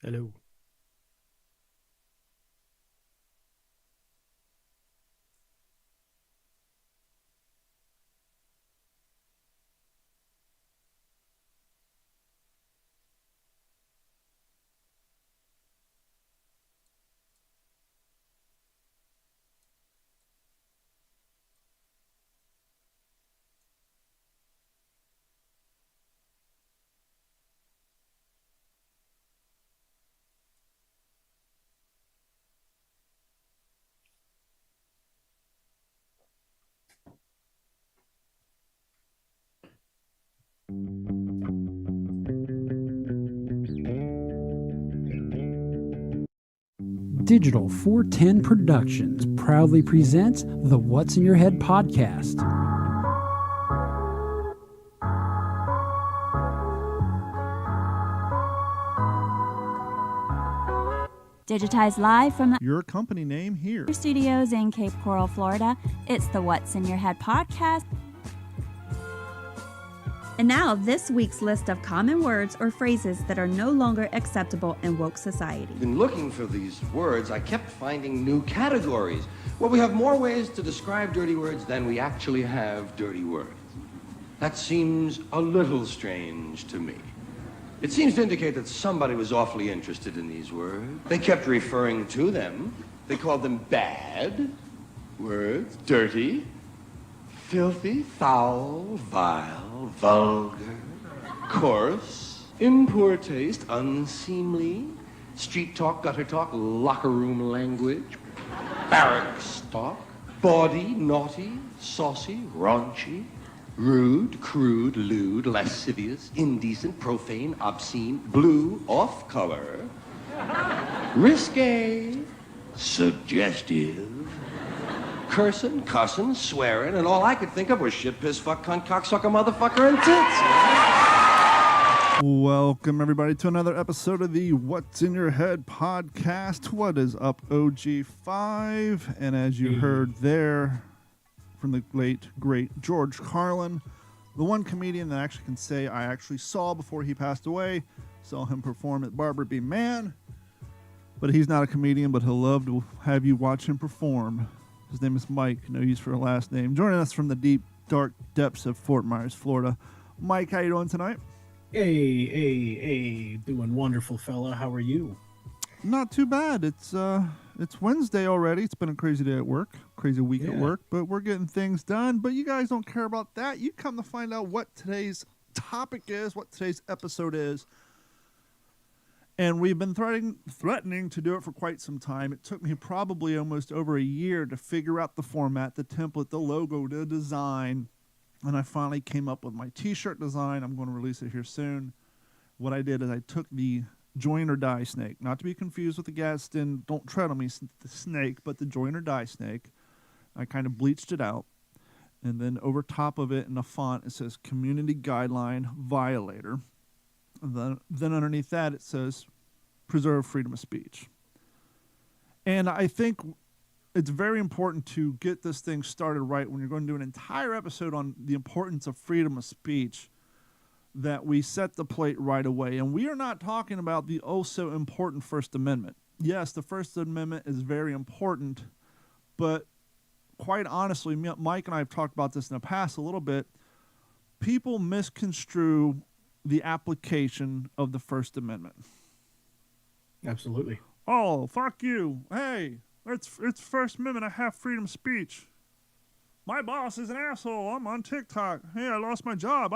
Hello. Digital 410 Productions proudly presents the What's in Your Head podcast. Digitized live from Your company name here. the studios in Cape Coral, Florida. It's the What's in Your Head podcast. And now, this week's list of common words or phrases that are no longer acceptable in woke society. In looking for these words, I kept finding new categories. Well, we have more ways to describe dirty words than we actually have dirty words. That seems a little strange to me. It seems to indicate that somebody was awfully interested in these words. They kept referring to them. They called them bad words, dirty, filthy, foul, vile, vulgar, coarse, in poor taste, unseemly, street talk, gutter talk, locker room language, barracks talk, bawdy, naughty, saucy, raunchy, rude, crude, lewd, lascivious, indecent, profane, obscene, blue, off-color, risque, suggestive, cursing, cussing, swearing, and all I could think of was shit, piss, fuck, cunt, cocksucker, motherfucker, and tits. Welcome, everybody, to another episode of the What's in Your Head podcast. What is up, OG5? And as you heard there from the late, great George Carlin, the one comedian that actually can say I actually saw before he passed away, saw him perform at Barbara B. Mann. But he's not a comedian, but he'll love to have you watch him perform. His name is Mike, no use for a last name. Joining us from the deep, dark depths of Fort Myers, Florida. Mike, how you doing tonight? Hey, doing wonderful, fella. How are you? Not too bad. It's Wednesday already. It's been a crazy day at work, crazy week at work, but we're getting things done. But you guys don't care about that. You come to find out what today's topic is, what today's episode is. And we've been threatening to do it for quite some time. It took me probably almost over a year to figure out the format, the template, the logo, the design. And I finally came up with my t-shirt design. I'm going to release it here soon. What I did is I took the join or die snake, not to be confused with the Gadsden Don't Tread on Me the snake, but the join or die snake. I kind of bleached it out. And then over top of it in a font, it says Community Guideline Violator. And then underneath that, it says preserve freedom of speech. And I think it's very important to get this thing started right when you're going to do an entire episode on the importance of freedom of speech, that we set the plate right away. And we are not talking about the also important First Amendment. Yes, the First Amendment is very important, but quite honestly, Mike and I have talked about this in the past a little bit. People misconstrue the application of the First Amendment. Absolutely. Oh, fuck you. Hey, it's First Amendment. I have freedom of speech. My boss is an asshole. I'm on TikTok. Hey, I lost my job.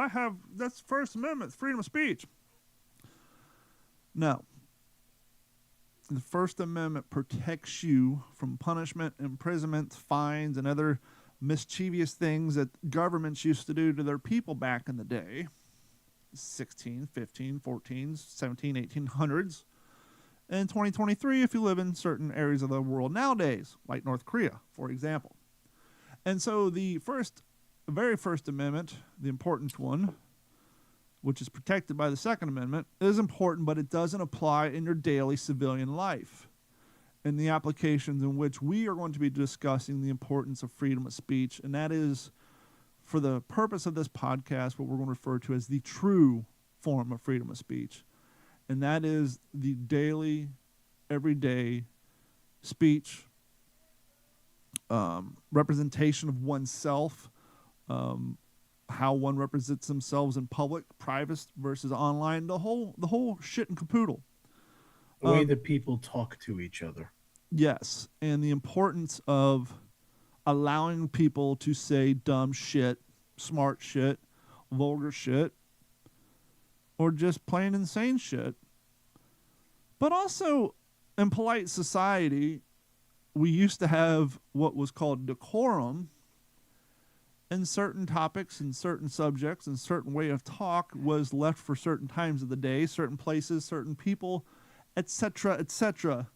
That's First Amendment, freedom of speech. No. The First Amendment protects you from punishment, imprisonment, fines, and other mischievous things that governments used to do to their people back in the day. 16, 15, 14, 17, 1800s. And 2023 if you live in certain areas of the world nowadays, like North Korea, for example. And so the very first amendment, the important one, which is protected by the Second Amendment, is important, but it doesn't apply in your daily civilian life. In the applications in which we are going to be discussing the importance of freedom of speech, and that is, for the purpose of this podcast, what we're going to refer to as the true form of freedom of speech. and that is the daily, everyday speech, representation of oneself, how one represents themselves in public, private versus online, the whole shit and capoodle. The way that people talk to each other. Yes, and the importance of allowing people to say dumb shit, smart shit, vulgar shit, or just plain insane shit. But also, in polite society, we used to have what was called decorum, and certain topics and certain subjects and certain way of talk was left for certain times of the day, certain places, certain people, etc., etc.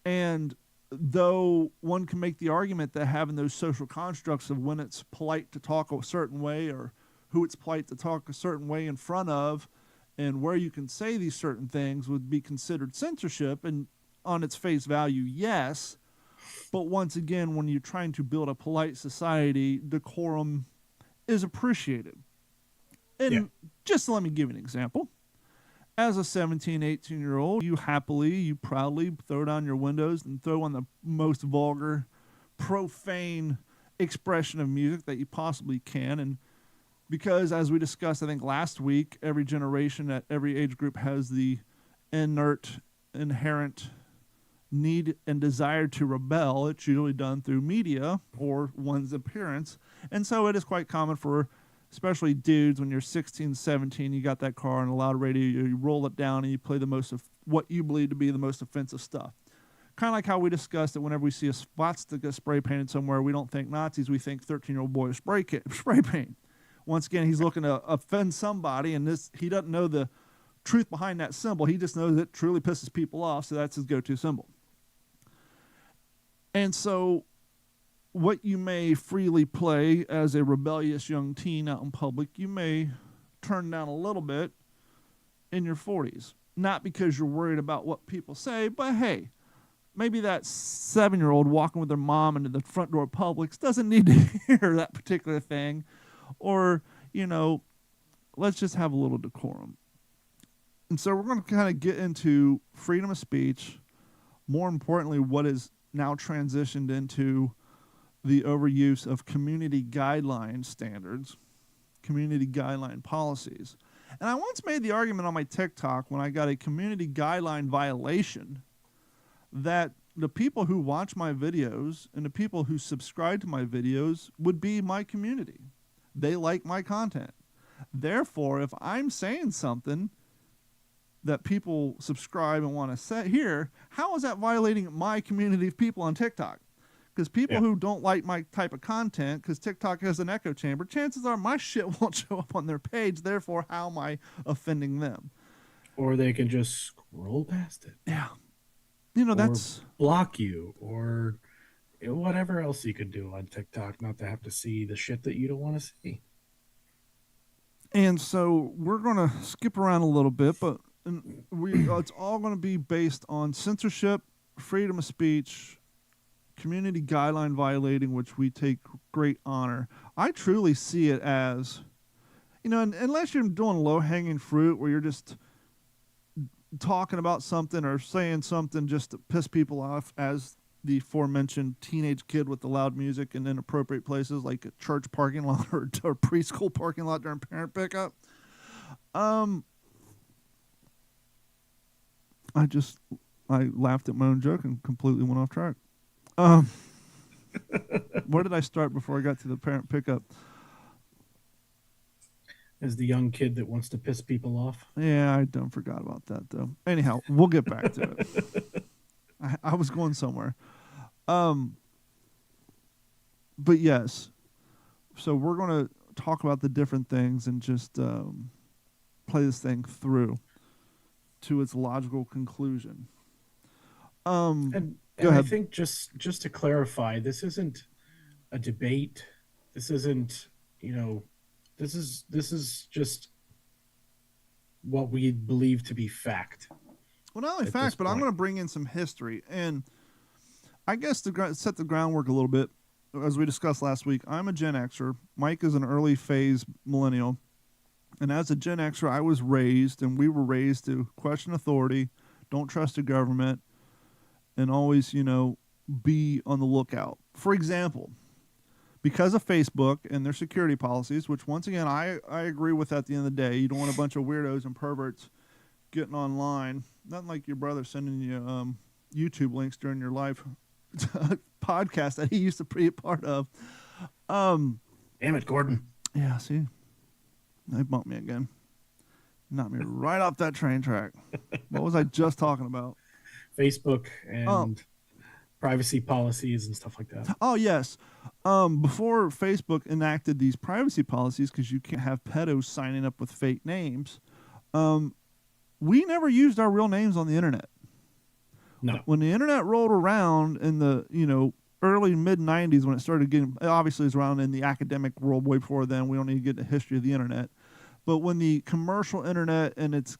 And though one can make the argument that having those social constructs of when it's polite to talk a certain way or who it's polite to talk a certain way in front of and where you can say these certain things would be considered censorship, and on its face value, yes. But once again, when you're trying to build a polite society, decorum is appreciated. And just let me give you an example. As a 17, 18-year-old, you proudly throw down your windows and throw on the most vulgar, profane expression of music that you possibly can. And because, as we discussed, I think last week, every generation at every age group has the inherent need and desire to rebel. It's usually done through media or one's appearance. And so it is quite common for especially dudes, when you're 16, 17, you got that car and a loud radio, you roll it down and you play the most of what you believe to be the most offensive stuff. Kind of like how we discussed that whenever we see a swastika spray painted somewhere, we don't think Nazis, we think 13-year-old boy with spray paint. Once again, he's looking to offend somebody, and he doesn't know the truth behind that symbol. He just knows it truly pisses people off, so that's his go-to symbol. And so what you may freely play as a rebellious young teen out in public, you may turn down a little bit in your 40s. Not because you're worried about what people say, but hey, maybe that 7-year-old walking with their mom into the front door of Publix doesn't need to hear that particular thing. Or, let's just have a little decorum. And so we're going to kind of get into freedom of speech. More importantly, what is now transitioned into the overuse of community guideline standards, community guideline policies. And I once made the argument on my TikTok when I got a community guideline violation that the people who watch my videos and the people who subscribe to my videos would be my community. They like my content. Therefore, if I'm saying something that people subscribe and want to hear, how is that violating my community of people on TikTok? Because people who don't like my type of content, because TikTok has an echo chamber, chances are my shit won't show up on their page. Therefore, how am I offending them? Or they can just scroll past it. Yeah. That's block you, or whatever else you could do on TikTok, not to have to see the shit that you don't want to see. And so we're going to skip around a little bit, but it's all going to be based on censorship, freedom of speech, community guideline violating, which we take great honor. I truly see it as, unless you're doing low-hanging fruit where you're just talking about something or saying something just to piss people off, as the aforementioned teenage kid with the loud music in inappropriate places like a church parking lot or preschool parking lot during parent pickup. I laughed at my own joke and completely went off track. Where did I start before I got to the parent pickup? As the young kid that wants to piss people off. Yeah, I don't forgot about that though. Anyhow, we'll get back to it. I was going somewhere. But yes. So we're going to talk about the different things and just play this thing through to its logical conclusion. And I think just to clarify, this isn't a debate. This isn't, this is just what we believe to be fact. Well, not only fact, but I'm going to bring in some history. And I guess to set the groundwork a little bit, as we discussed last week, I'm a Gen Xer. Mike is an early phase millennial. And as a Gen Xer, I was raised, and we were raised to question authority, don't trust the government, and always, be on the lookout. For example, because of Facebook and their security policies, which once again, I agree with at the end of the day, you don't want a bunch of weirdos and perverts getting online. Not like your brother sending you YouTube links during your live podcast that he used to be a part of. Damn it, Gordon. Yeah, see? They bumped me again. Knocked me right off that train track. What was I just talking about? Facebook and privacy policies and stuff like that. Oh, yes. Before Facebook enacted these privacy policies, because you can't have pedos signing up with fake names, we never used our real names on the internet. No. When the internet rolled around in the, early mid-90s, when it started getting, obviously it's around in the academic world way before then, we don't need to get the history of the internet. But when the commercial internet in its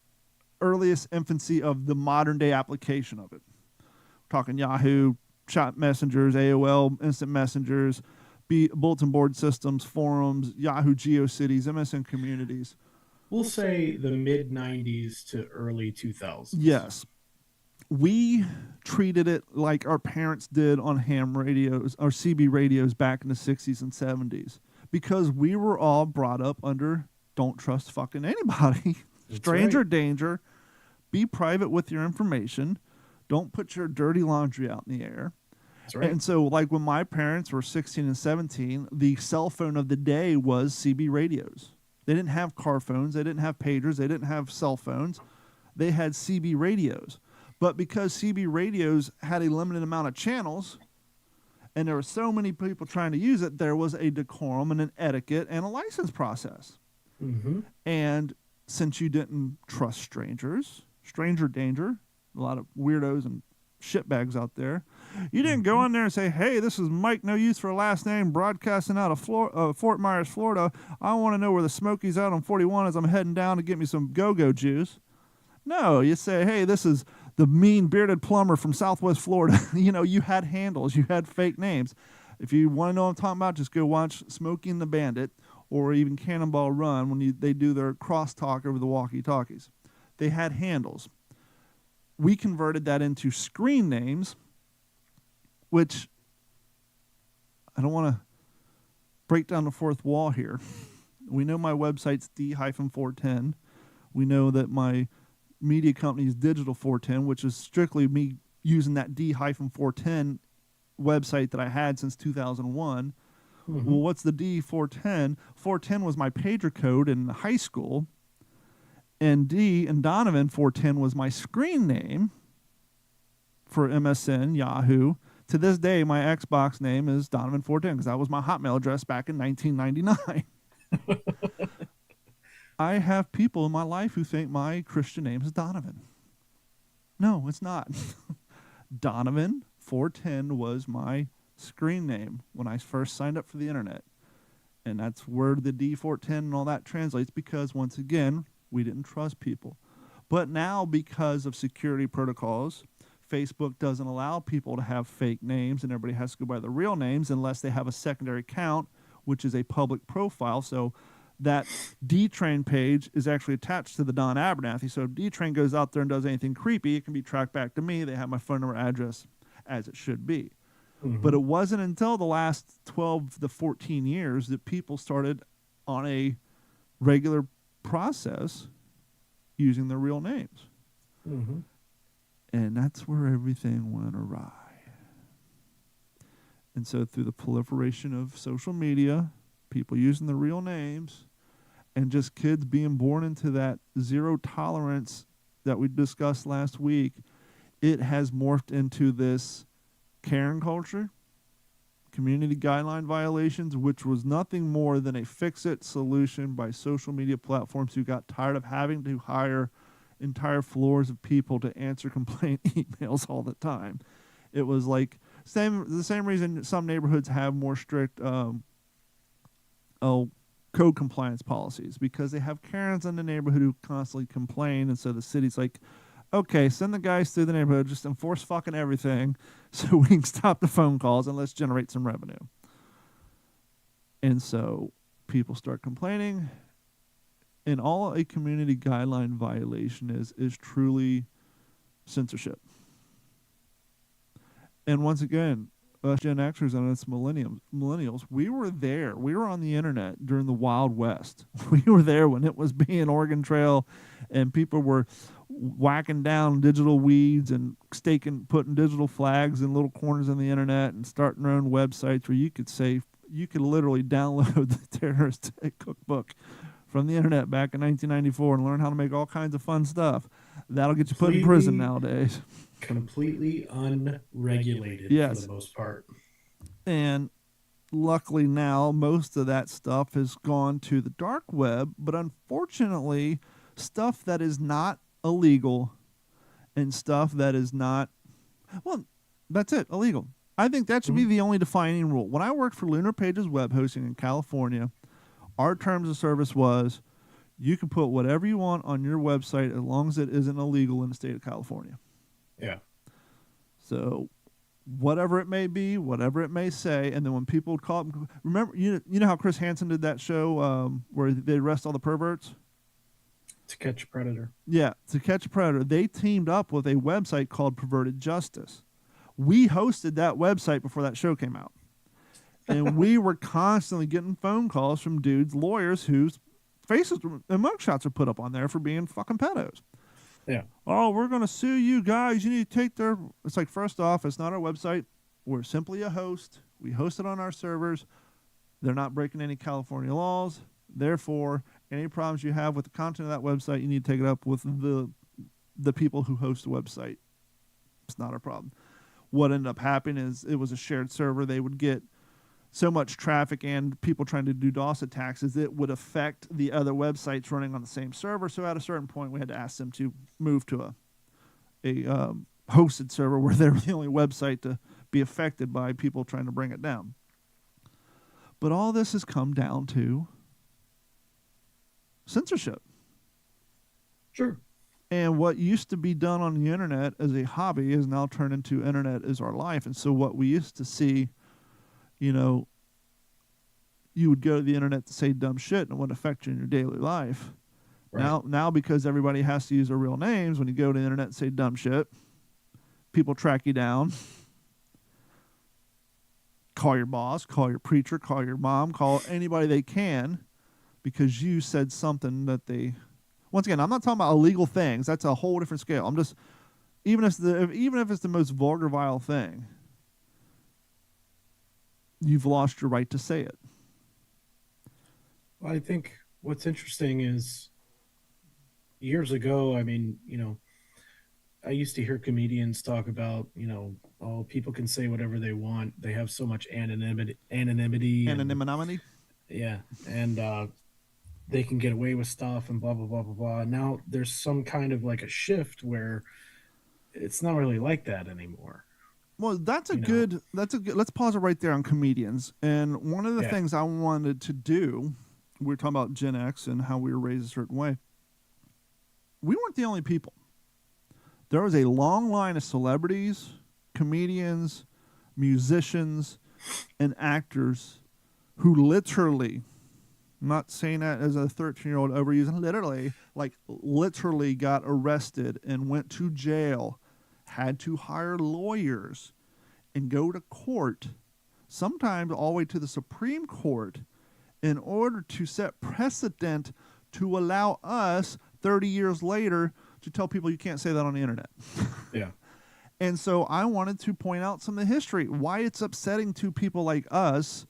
earliest infancy of the modern day application of it, we're talking Yahoo, chat messengers, AOL, instant messengers, bulletin board systems, forums, Yahoo GeoCities, MSN communities. We'll say the mid-90s to early 2000s. Yes. We treated it like our parents did on ham radios or CB radios back in the 60s and 70s, because we were all brought up under don't trust fucking anybody. Stranger right. danger. Be private with your information. Don't put your dirty laundry out in the air. That's right. And so, like, when my parents were 16 and 17, the cell phone of the day was CB radios. They didn't have car phones. They didn't have pagers. They didn't have cell phones. They had CB radios. But because CB radios had a limited amount of channels, and there were so many people trying to use it, there was a decorum and an etiquette and a license process. Mm-hmm. And since you didn't trust strangers, stranger danger, a lot of weirdos and shitbags out there, you didn't go in there and say, hey, this is Mike, no use for a last name, broadcasting out of Fort Myers, Florida. I want to know where the Smokies out on 41 as I'm heading down to get me some go-go juice. No, you say, hey, this is the mean bearded plumber from Southwest Florida. You had handles, you had fake names. If you want to know what I'm talking about, just go watch Smokey and the Bandit or even Cannonball Run when they do their crosstalk over the walkie-talkies. They had handles. We converted that into screen names, which I don't want to break down the fourth wall here. We know my website's D-410. We know that my media company is Digital 410, which is strictly me using that D-410 website that I had since 2001. Mm-hmm. Well, what's the D-410? 410 was my pager code in high school, and D and Donovan 410 was my screen name for MSN, Yahoo. To this day, my Xbox name is Donovan 410 because that was my Hotmail address back in 1999. I have people in my life who think my Christian name is Donovan. No, it's not. Donovan 410 was my screen name when I first signed up for the internet. And that's where the D410 and all that translates, because once again, we didn't trust people. But now, because of security protocols, Facebook doesn't allow people to have fake names, and everybody has to go by the real names unless they have a secondary account, which is a public profile. So that D-Train page is actually attached to the Don Abernathy. So if D-Train goes out there and does anything creepy, it can be tracked back to me. They have my phone number, address, as it should be. Mm-hmm. But it wasn't until the last 12 to 14 years that people started on a regular process using their real names. Mm-hmm. And that's where everything went awry. And so through the proliferation of social media, people using the real names, and just kids being born into that zero tolerance that we discussed last week, it has morphed into this Karen culture, community guideline violations, which was nothing more than a fix-it solution by social media platforms who got tired of having to hire entire floors of people to answer complaint emails all the time. It was like the same reason some neighborhoods have more strict code compliance policies, because they have Karens in the neighborhood who constantly complain, and so the city's like, okay, send the guys through the neighborhood, just enforce fucking everything so we can stop the phone calls and let's generate some revenue. And so people start complaining, And all a community guideline violation is truly censorship. And once again, us Gen Xers and us millennials, we were there. We were on the internet during the Wild West. We were there when it was being Oregon Trail and people were whacking down digital weeds and putting digital flags in little corners on the internet and starting their own websites where you could literally download the terrorist cookbook from the internet back in 1994 and learn how to make all kinds of fun stuff. That'll get you put in prison nowadays. Completely unregulated, yes, for the most part. And luckily now most of that stuff has gone to the dark web, but unfortunately stuff that is not illegal and stuff that is not, well, that's it, illegal. I think that should be the only defining rule. When I worked for Lunar Pages Web Hosting in California, our terms of service was you can put whatever you want on your website as long as it isn't illegal in the state of California. Yeah. So whatever it may be, whatever it may say, and then when people would call up, remember, you know how Chris Hansen did that show where they arrest all the perverts? To Catch a Predator. Yeah, To Catch a Predator. They teamed up with a website called Perverted Justice. We hosted that website before that show came out. And we were constantly getting phone calls from dudes, lawyers, whose faces and mugshots are put up on there for being fucking pedos. Yeah. Oh, we're going to sue you guys. You need to take their... It's like, first off, it's not our website. We're simply a host. We host it on our servers. They're not breaking any California laws. Therefore, any problems you have with the content of that website, you need to take it up with the people who host the website. It's not our problem. What ended up happening is it was a shared server. They would get so much traffic and people trying to do DOS attacks is it would affect the other websites running on the same server. So at a certain point, we had to ask them to move to a hosted server where they were the only website to be affected by people trying to bring it down. But all this has come down to censorship. Sure. And what used to be done on the internet as a hobby is now turned into internet as our life. And so what we used to see, you know, you would go to the internet to say dumb shit and it wouldn't affect you in your daily life. Right. Now, because everybody has to use their real names, when you go to the internet and say dumb shit, people track you down, call your boss, call your preacher, call your mom, call anybody they can because you said something that they... Once again, I'm not talking about illegal things. That's a whole different scale. I'm just... Even if it's the most vulgar, vile thing, you've lost your right to say it. Well, I think what's interesting is years ago, I mean, you know, I used to hear comedians talk about, you know, oh, people can say whatever they want. They have so much anonymity. Anonymity? Yeah. And they can get away with stuff and blah, blah, blah, blah, blah. Now there's some kind of like a shift where it's not really like that anymore. Well, let's pause it right there on comedians. And one of the things I wanted to do, we were talking about Gen X and how we were raised a certain way. We weren't the only people. There was a long line of celebrities, comedians, musicians, and actors who literally, I'm not saying that as a 13-year-old overusing, literally got arrested and went to jail, had to hire lawyers and go to court, sometimes all the way to the Supreme Court, in order to set precedent to allow us 30 years later to tell people you can't say that on the internet. Yeah. And so I wanted to point out some of the history, why it's upsetting to people like us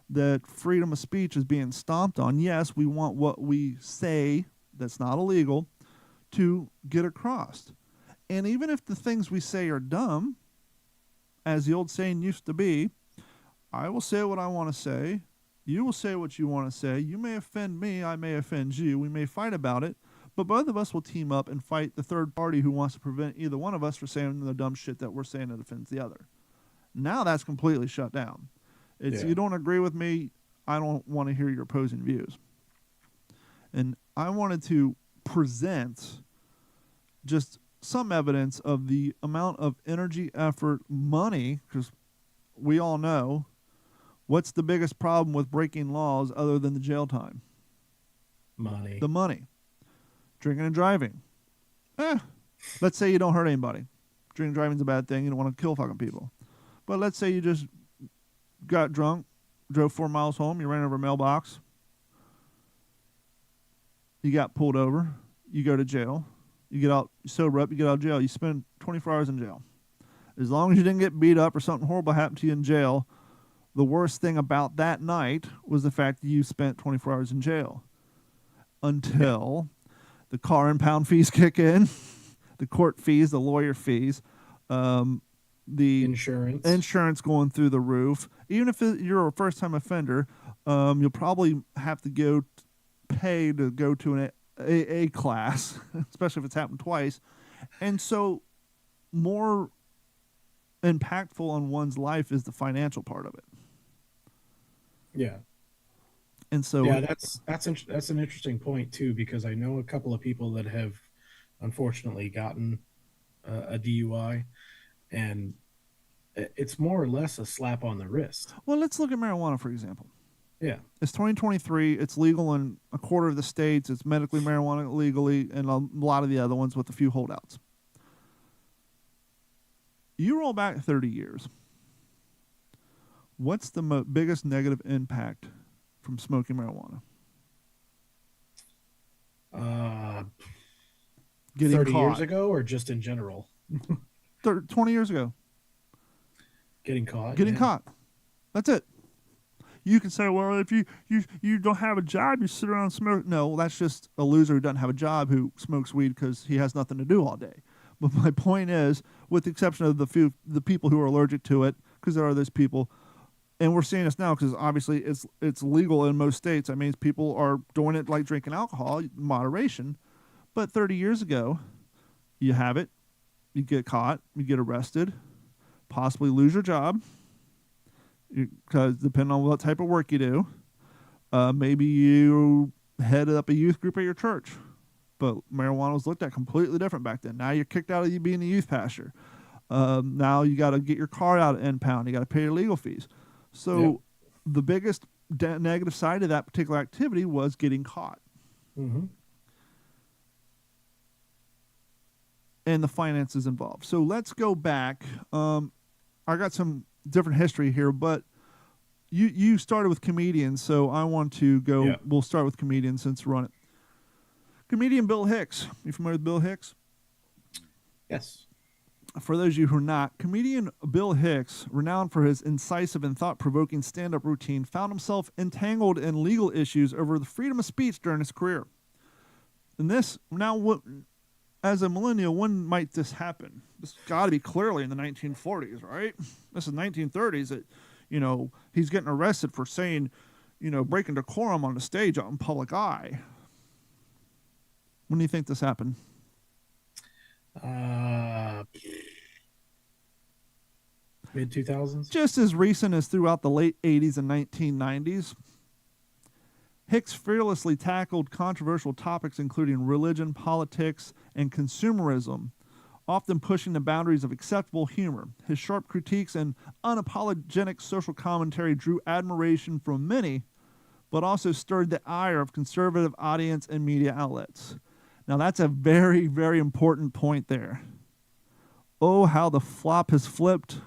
that freedom of speech is being stomped on. Yes, we want what we say that's not illegal to get across. And even if the things we say are dumb, as the old saying used to be, I will say what I want to say. You will say what you want to say. You may offend me. I may offend you. We may fight about it. But both of us will team up and fight the third party who wants to prevent either one of us from saying the dumb shit that we're saying that offends the other. Now that's completely shut down. You don't agree with me, I don't want to hear your opposing views. And I wanted to present just some evidence of the amount of energy, effort, money, because we all know what's the biggest problem with breaking laws other than the jail time? Money. The money. Drinking and driving. Let's say you don't hurt anybody. Drinking and driving's a bad thing. You don't want to kill fucking people. But let's say you just got drunk, drove 4 miles home, you ran over a mailbox, you got pulled over, you go to jail, you get out, you sober up, you get out of jail, you spend 24 hours in jail. As long as you didn't get beat up or something horrible happened to you in jail, the worst thing about that night was the fact that you spent 24 hours in jail. Until the car impound fees kick in, the court fees, the lawyer fees, the insurance going through the roof. Even if you're a first-time offender, you'll probably have to pay to go to an AA class, especially if it's happened twice. And so more impactful on one's life is the financial part of it. Yeah. And so that's an interesting point too, because I know a couple of people that have unfortunately gotten a DUI, and it's more or less a slap on the wrist. Well, let's look at marijuana, for example. Yeah. It's 2023. It's legal in a quarter of the states. It's medically marijuana legally, and a lot of the other ones with a few holdouts. You roll back 30 years. What's the biggest negative impact from smoking marijuana? 30 years ago, or just in general? 20 years ago. Getting caught. Getting caught. That's it. You can say, well, if you don't have a job, you sit around and smoke. No, that's just a loser who doesn't have a job who smokes weed because he has nothing to do all day. But my point is, with the exception of the people who are allergic to it, because there are those people, and we're seeing this now because obviously it's legal in most states. I mean, people are doing it like drinking alcohol, moderation. But 30 years ago, you have it, you get caught, you get arrested, possibly lose your job, because depending on what type of work you do, maybe you headed up a youth group at your church. But marijuana was looked at completely different back then. Now you're kicked out of you being a youth pastor. Now you got to get your car out of impound. You got to pay your legal fees. So the biggest negative side of that particular activity was getting caught. Mm-hmm. And the finances involved. So let's go back. I got some different history here, but you started with comedians, so I want to go. Yeah. We'll start with comedians since we're on it. Comedian Bill Hicks. You familiar with Bill Hicks? Yes. For those of you who are not, comedian Bill Hicks, renowned for his incisive and thought-provoking stand-up routine, found himself entangled in legal issues over the freedom of speech during his career. And this, now, as a millennial, when might this happen? This got to be clearly in the 1940s, right? This is 1930s. That, he's getting arrested for saying, breaking decorum on the stage out in public eye. When do you think this happened? Mid-2000s? Just as recent as throughout the late 80s and 1990s. Hicks fearlessly tackled controversial topics including religion, politics, and consumerism, often pushing the boundaries of acceptable humor. His sharp critiques and unapologetic social commentary drew admiration from many, but also stirred the ire of conservative audience and media outlets. Now, that's a very, very important point there. Oh, how the flop has flipped.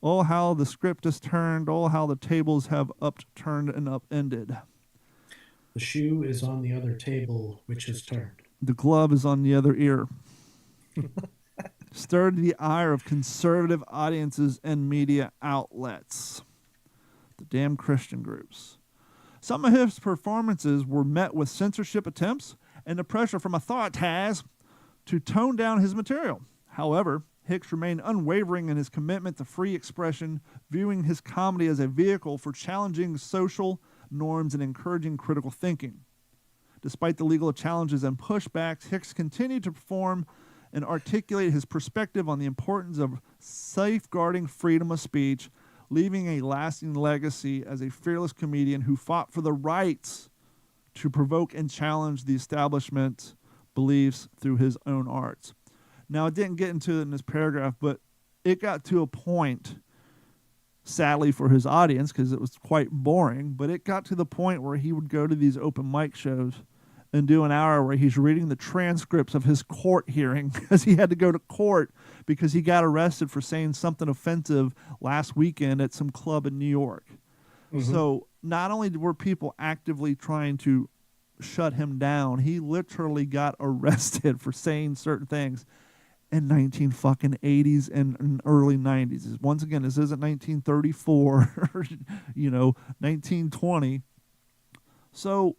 Oh, how the script has turned. Oh, how the tables have upturned and upended. The shoe is on the other table, which is turned. The glove is on the other ear. Stirred the ire of conservative audiences and media outlets. The damn Christian groups. Some of his performances were met with censorship attempts and the pressure from authorities to tone down his material. However, Hicks remained unwavering in his commitment to free expression, viewing his comedy as a vehicle for challenging social norms and encouraging critical thinking. Despite the legal challenges and pushbacks, Hicks continued to perform and articulate his perspective on the importance of safeguarding freedom of speech, leaving a lasting legacy as a fearless comedian who fought for the rights to provoke and challenge the establishment beliefs through his own arts. Now, I didn't get into it in this paragraph, but it got to a point, sadly for his audience, because it was quite boring, but it got to the point where he would go to these open mic shows and do an hour where he's reading the transcripts of his court hearing because he had to go to court because he got arrested for saying something offensive last weekend at some club in New York. Mm-hmm. So not only were people actively trying to shut him down, he literally got arrested for saying certain things in 1980s and early 90s. Once again, this isn't 1934 or 1920. So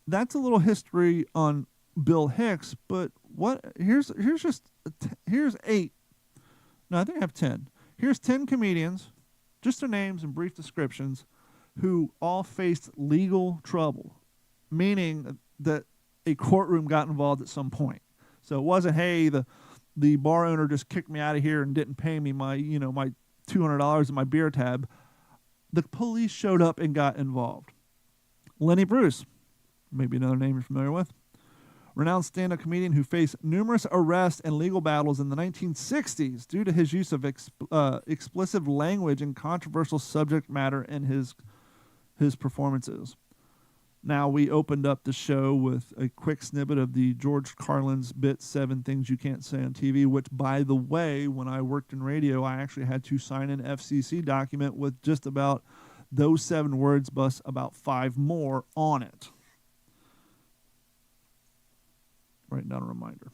that's a little history on Bill Hicks, but here's 8. No, I think I have 10. Here's 10 comedians, just their names and brief descriptions, who all faced legal trouble, meaning that a courtroom got involved at some point. So it wasn't, hey, the bar owner just kicked me out of here and didn't pay me my $200 in my beer tab. The police showed up and got involved. Lenny Bruce, maybe another name you're familiar with. Renowned stand-up comedian who faced numerous arrests and legal battles in the 1960s due to his use of explicit language and controversial subject matter in his performances. Now, we opened up the show with a quick snippet of the George Carlin's bit 7 Things You Can't Say on TV, which, by the way, when I worked in radio, I actually had to sign an FCC document with just about those 7 words plus about 5 more on it. Write down a reminder.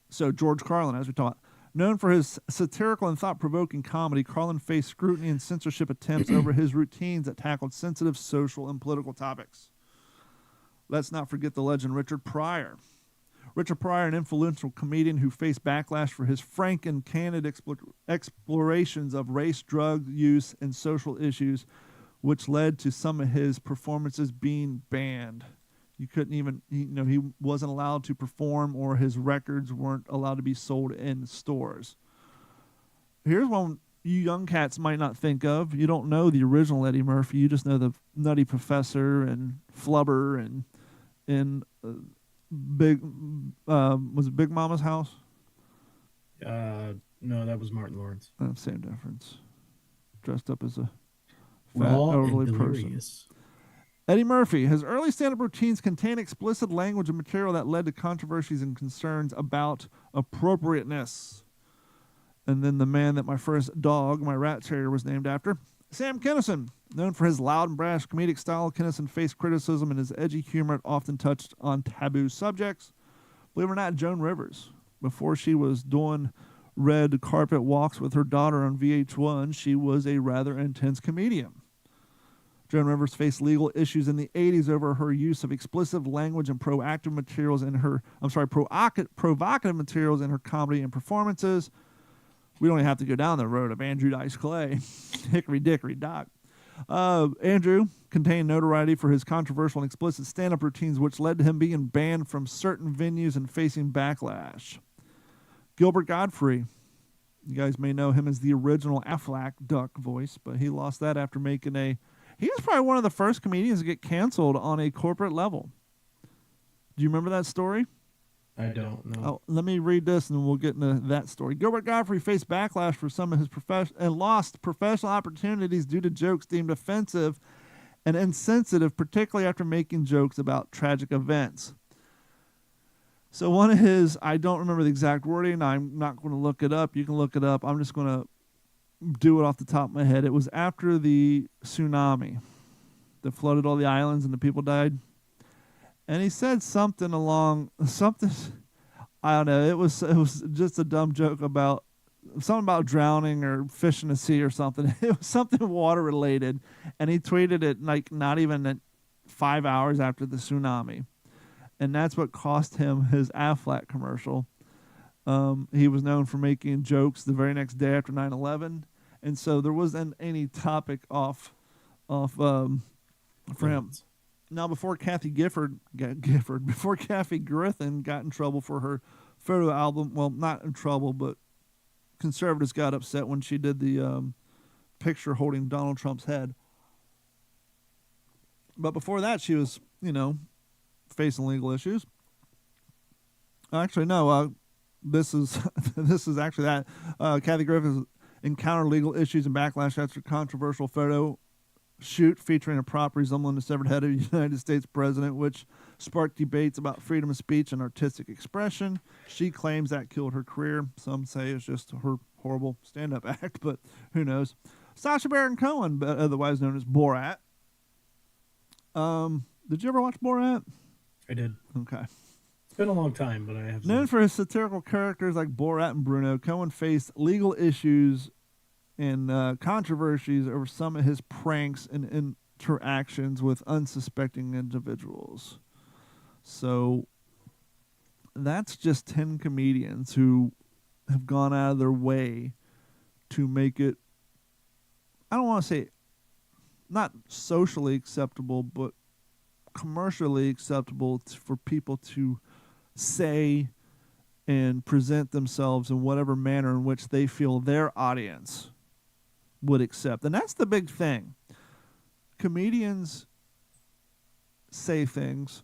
So George Carlin, as we talked, known for his satirical and thought-provoking comedy, Carlin faced scrutiny and censorship attempts over his routines that tackled sensitive social and political topics. Let's not forget the legend Richard Pryor. Richard Pryor, an influential comedian who faced backlash for his frank and candid explorations of race, drug use, and social issues, which led to some of his performances being banned. You couldn't even, he wasn't allowed to perform, or his records weren't allowed to be sold in stores. Here's one you young cats might not think of. You don't know the original Eddie Murphy. You just know the Nutty Professor and Flubber and was it Big Mama's House? No, that was Martin Lawrence. Same difference. Dressed up as a fat, elderly person. Eddie Murphy. His early stand-up routines contain explicit language and material that led to controversies and concerns about appropriateness. And then the man that my first dog, my rat terrier, was named after, Sam Kinison. Known for his loud and brash comedic style, Kinison faced criticism, and his edgy humor often touched on taboo subjects. Believe it or not, Joan Rivers, before she was doing red carpet walks with her daughter on VH1, she was a rather intense comedian. Joan Rivers faced legal issues in the 80s over her use of explicit language and provocative materials in her comedy and performances. We don't even have to go down the road of Andrew Dice Clay, Hickory Dickory Dock. Andrew contained notoriety for his controversial and explicit stand-up routines, which led to him being banned from certain venues and facing backlash. Gilbert Godfrey. You guys may know him as the original Aflac Duck voice, but he lost that after making he was probably one of the first comedians to get canceled on a corporate level. Do you remember that story? I don't know. Oh, let me read this and we'll get into that story. Gilbert Godfrey faced backlash for some of his and lost professional opportunities due to jokes deemed offensive and insensitive, particularly after making jokes about tragic events. So one of his, I don't remember the exact wording. I'm not going to look it up. You can look it up. I'm just going to do it off the top of my head. It was after the tsunami that flooded all the islands and the people died. And he said something, I don't know, it was just a dumb joke about something about drowning or fish in the sea or something. It was something water related. And he tweeted it like not even at 5 hours after the tsunami. And that's what cost him his Aflac commercial. He was known for making jokes the very next day after 9/11, and so there wasn't any topic off for him. Now, before Kathy Griffin got in trouble for her photo album, well, not in trouble, but conservatives got upset when she did the picture holding Donald Trump's head. But before that, she was, facing legal issues. Actually, no. This is actually that. Kathy Griffin encountered legal issues and backlash after a controversial photo shoot featuring a prop resembling the severed head of the United States president, which sparked debates about freedom of speech and artistic expression. She claims that killed her career. Some say it's just her horrible stand-up act, but who knows? Sacha Baron Cohen, otherwise known as Borat. Did you ever watch Borat? I did. Okay. It's been a long time, but I have. Known for his satirical characters like Borat and Bruno, Cohen faced legal issues and controversies over some of his pranks and interactions with unsuspecting individuals. So that's just 10 comedians who have gone out of their way to make it, I don't want to say not socially acceptable, but commercially acceptable for people to say and present themselves in whatever manner in which they feel their audience would accept. And that's the big thing. Comedians say things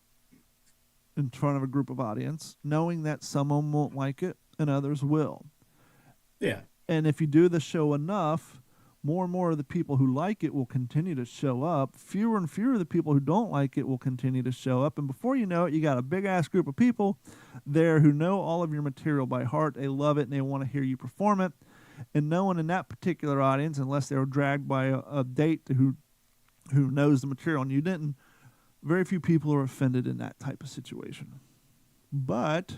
in front of a group of audience, knowing that some of them won't like it and others will. Yeah. And if you do the show enough, more and more of the people who like it will continue to show up. Fewer and fewer of the people who don't like it will continue to show up. And before you know it, you got a big-ass group of people there who know all of your material by heart. They love it, and they want to hear you perform it. And no one in that particular audience, unless they were dragged by a date who knows the material and you didn't, very few people are offended in that type of situation. But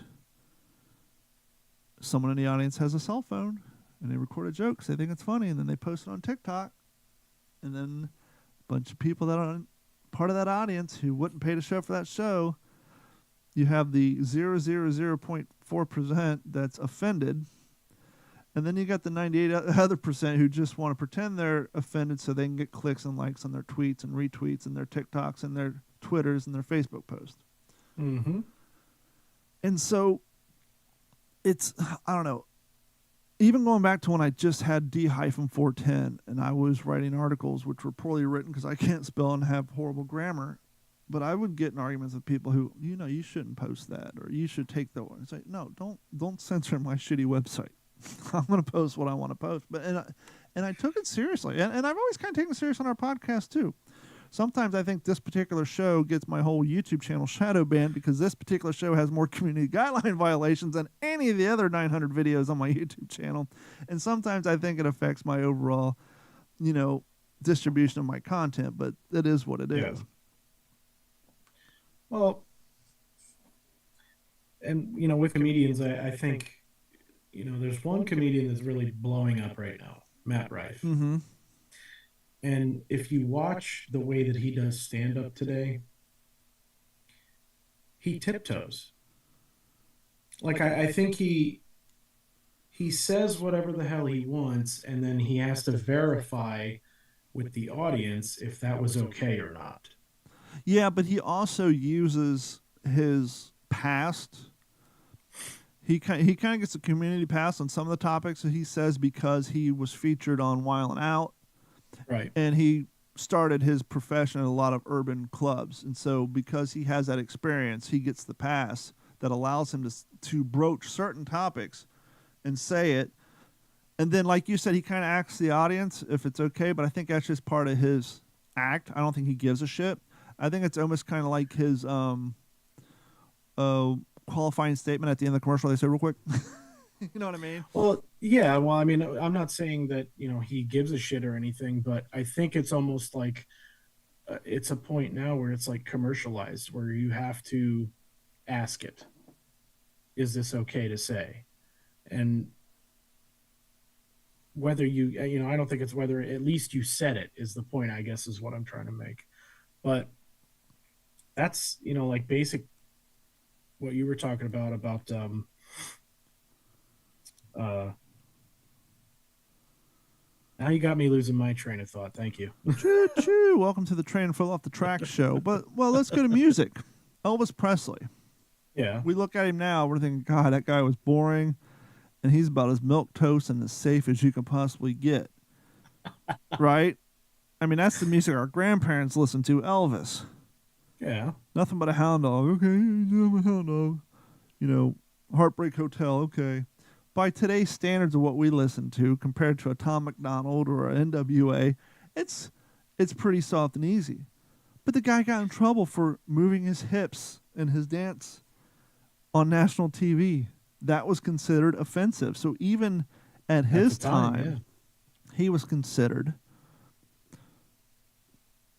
someone in the audience has a cell phone, and they record a joke because they think it's funny, and then they post it on TikTok. And then a bunch of people that are part of that audience who wouldn't pay to show for that show, you have the 0.4% that's offended. And then you got the 98 other percent who just want to pretend they're offended so they can get clicks and likes on their tweets and retweets and their TikToks and their Twitters and their Facebook posts. Mm-hmm. And so it's, I don't know, even going back to when I just had D-410 and I was writing articles which were poorly written because I can't spell and have horrible grammar, but I would get in arguments with people who, you shouldn't post that, or you should take that one. It's like, no, don't censor my shitty website. I'm going to post what I want to post. But and I took it seriously. And I've always kind of taken it serious on our podcast too. Sometimes I think this particular show gets my whole YouTube channel shadow banned because this particular show has more community guideline violations than any of the other 900 videos on my YouTube channel. And sometimes I think it affects my overall, distribution of my content, but it is what it is. Well, and, with comedians, I think, there's one comedian that's really blowing up right now, Matt Rife. Mm-hmm. And if you watch the way that he does stand-up today, he tiptoes. Like, I think he says whatever the hell he wants, and then he has to verify with the audience if that was okay or not. Yeah, but he also uses his past. He kind of gets a community pass on some of the topics that he says because he was featured on Wild 'N Out. Right. And he started his profession at a lot of urban clubs. And so because he has that experience, he gets the pass that allows him to broach certain topics and say it. And then, like you said, he kind of asks the audience if it's okay, but I think that's just part of his act. I don't think he gives a shit. I think it's almost kind of like his qualifying statement at the end of the commercial. They say real quick. You know what I mean? Well, yeah. Well, I mean, I'm not saying that, he gives a shit or anything, but I think it's almost like it's a point now where it's like commercialized, where you have to ask it. Is this okay to say? And whether I don't think it's whether at least you said it is the point, I guess, is what I'm trying to make. But that's, like basic, what you were talking about, now you got me losing my train of thought. Thank you. Choo choo. Welcome to the Train Full Off the Track show. Well, let's go to music. Elvis Presley. Yeah. We look at him now, we're thinking, God, that guy was boring, and he's about as milquetoast and as safe as you can possibly get. Right? I mean, that's the music our grandparents listened to, Elvis. Yeah. Nothing but a hound dog. Okay, I'm a hound dog. Heartbreak Hotel. Okay. By today's standards of what we listen to, compared to a Tom McDonald or an NWA, it's it's pretty soft and easy. But the guy got in trouble for moving his hips in his dance on national TV. That was considered offensive. So even at his time, he was considered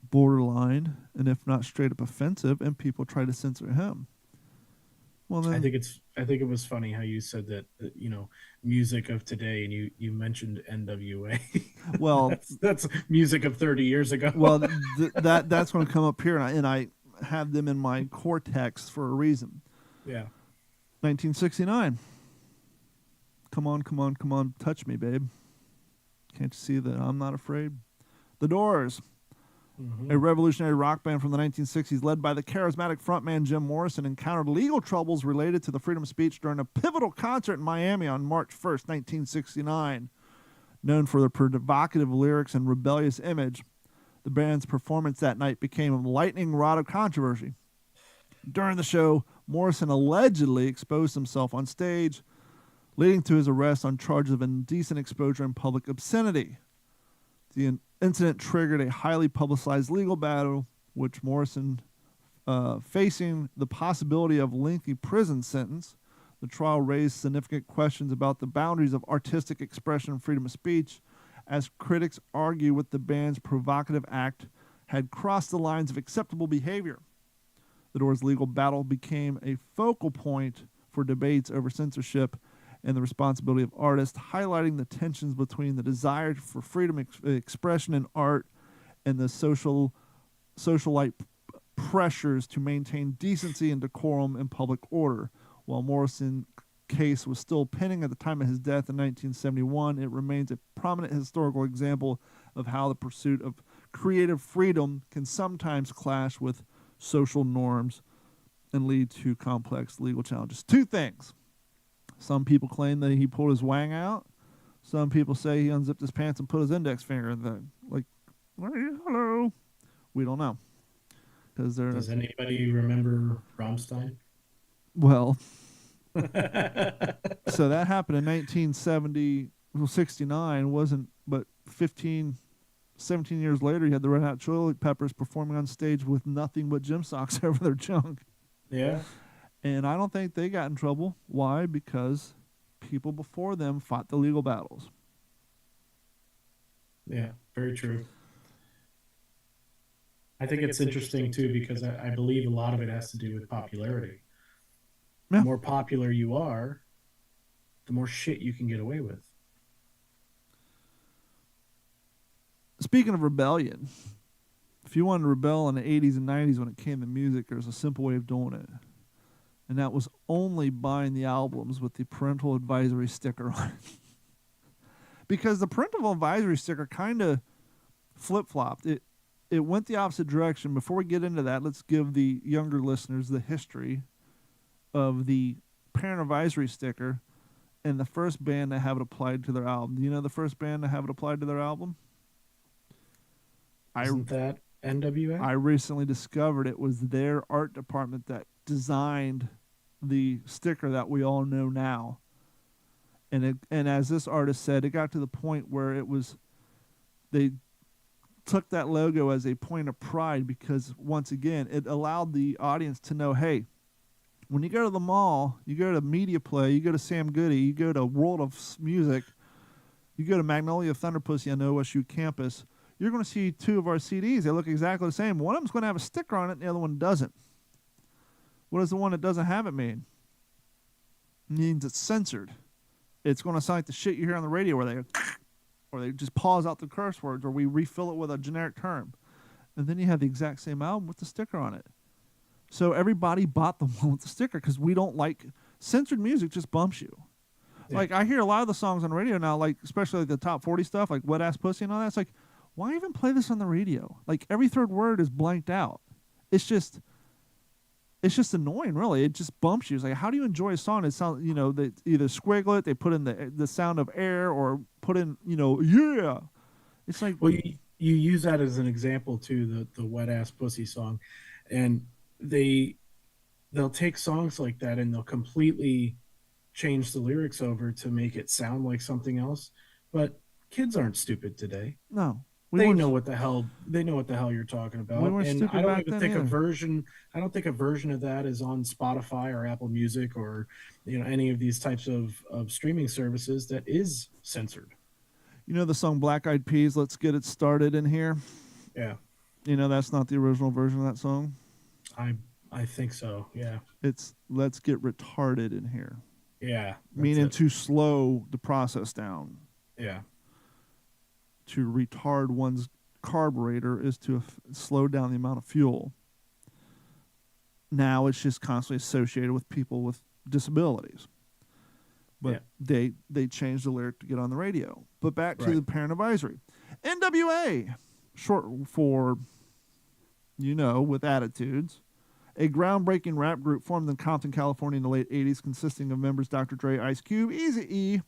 borderline and if not straight up offensive, and people tried to censor him. Well, then, I think it was funny how you said that, music of today, and you mentioned NWA. Well, that's music of 30 years ago. Well, that's going to come up here, and I have them in my cortex for a reason. Yeah. 1969. Come on, touch me, babe. Can't you see that I'm not afraid? The Doors. A revolutionary rock band from the 1960s led by the charismatic frontman Jim Morrison encountered legal troubles related to the freedom of speech during a pivotal concert in Miami on March 1st, 1969. Known for their provocative lyrics and rebellious image, the band's performance that night became a lightning rod of controversy. During the show, Morrison allegedly exposed himself on stage, leading to his arrest on charges of indecent exposure and public obscenity. The incident triggered a highly publicized legal battle, which Morrison, facing the possibility of a lengthy prison sentence. The trial raised significant questions about the boundaries of artistic expression and freedom of speech, as critics argue with the band's provocative act had crossed the lines of acceptable behavior. The Doors' legal battle became a focal point for debates over censorship and the responsibility of artists, highlighting the tensions between the desire for freedom of expression in art and the socialite pressures to maintain decency and decorum in public order. While Morrison's case was still pending at the time of his death in 1971, it remains a prominent historical example of how the pursuit of creative freedom can sometimes clash with social norms and lead to complex legal challenges. Two things. Some people claim that he pulled his wang out. Some people say he unzipped his pants and put his index finger in the, like, hello. We don't know. Does anybody remember Rammstein? Well, so that happened in 1969, wasn't, but 17 years later, you had the Red Hot Chili Peppers performing on stage with nothing but gym socks over their junk. Yeah. And I don't think they got in trouble. Why? Because people before them fought the legal battles. Yeah, very true. I think it's interesting, too, because I believe a lot of it has to do with popularity. Yeah. The more popular you are, the more shit you can get away with. Speaking of rebellion, if you wanted to rebel in the 80s and 90s when it came to music, there's a simple way of doing it. And that was only buying the albums with the parental advisory sticker on it. Because the parental advisory sticker kind of flip-flopped. It went the opposite direction. Before we get into that, let's give the younger listeners the history of the parent advisory sticker and the first band to have it applied to their album. Do you know the first band to have it applied to their album? Isn't that NWA? I recently discovered it was their art department that designed the sticker that we all know now. And as this artist said, it got to the point where they took that logo as a point of pride because, once again, it allowed the audience to know, hey, when you go to the mall, you go to Media Play, you go to Sam Goody, you go to World of Music, you go to Magnolia Thunderpussy on the OSU campus, you're going to see two of our CDs. They look exactly the same. One of them's going to have a sticker on it, and the other one doesn't. What does the one that doesn't have it mean? It means it's censored. It's going to sound like the shit you hear on the radio where they go, or they just pause out the curse words, or we refill it with a generic term. And then you have the exact same album with the sticker on it. So everybody bought the one with the sticker because we don't like censored music. Just bumps you. Yeah. Like I hear a lot of the songs on the radio now, like especially like the top 40 stuff, like Wet Ass Pussy and all that. It's like, why even play this on the radio? Like every third word is blanked out. It's just annoying, really. It just bumps you. It's like, how do you enjoy a song? It sounds, they either squiggle it, they put in the sound of air, or put in, yeah. It's like, well, you use that as an example too, the Wet Ass Pussy song, and they'll take songs like that and they'll completely change the lyrics over to make it sound like something else. But kids aren't stupid today. No. They know what the hell you're talking about. We weren't and stupid I don't back even then think either. I don't think a version of that is on Spotify or Apple Music or any of these types of streaming services that is censored. You know the song Black Eyed Peas, Let's Get It Started in Here? Yeah. You know that's not the original version of that song? I think so, yeah. It's Let's Get Retarded in Here. Yeah. Meaning to slow the process down. Yeah. To retard one's carburetor is to slow down the amount of fuel. Now it's just constantly associated with people with disabilities. But they changed the lyric to get on the radio. But back to the parent advisory. NWA, short for, with attitudes. A groundbreaking rap group formed in Compton, California in the late 80s, consisting of members Dr. Dre, Ice Cube, Eazy-E,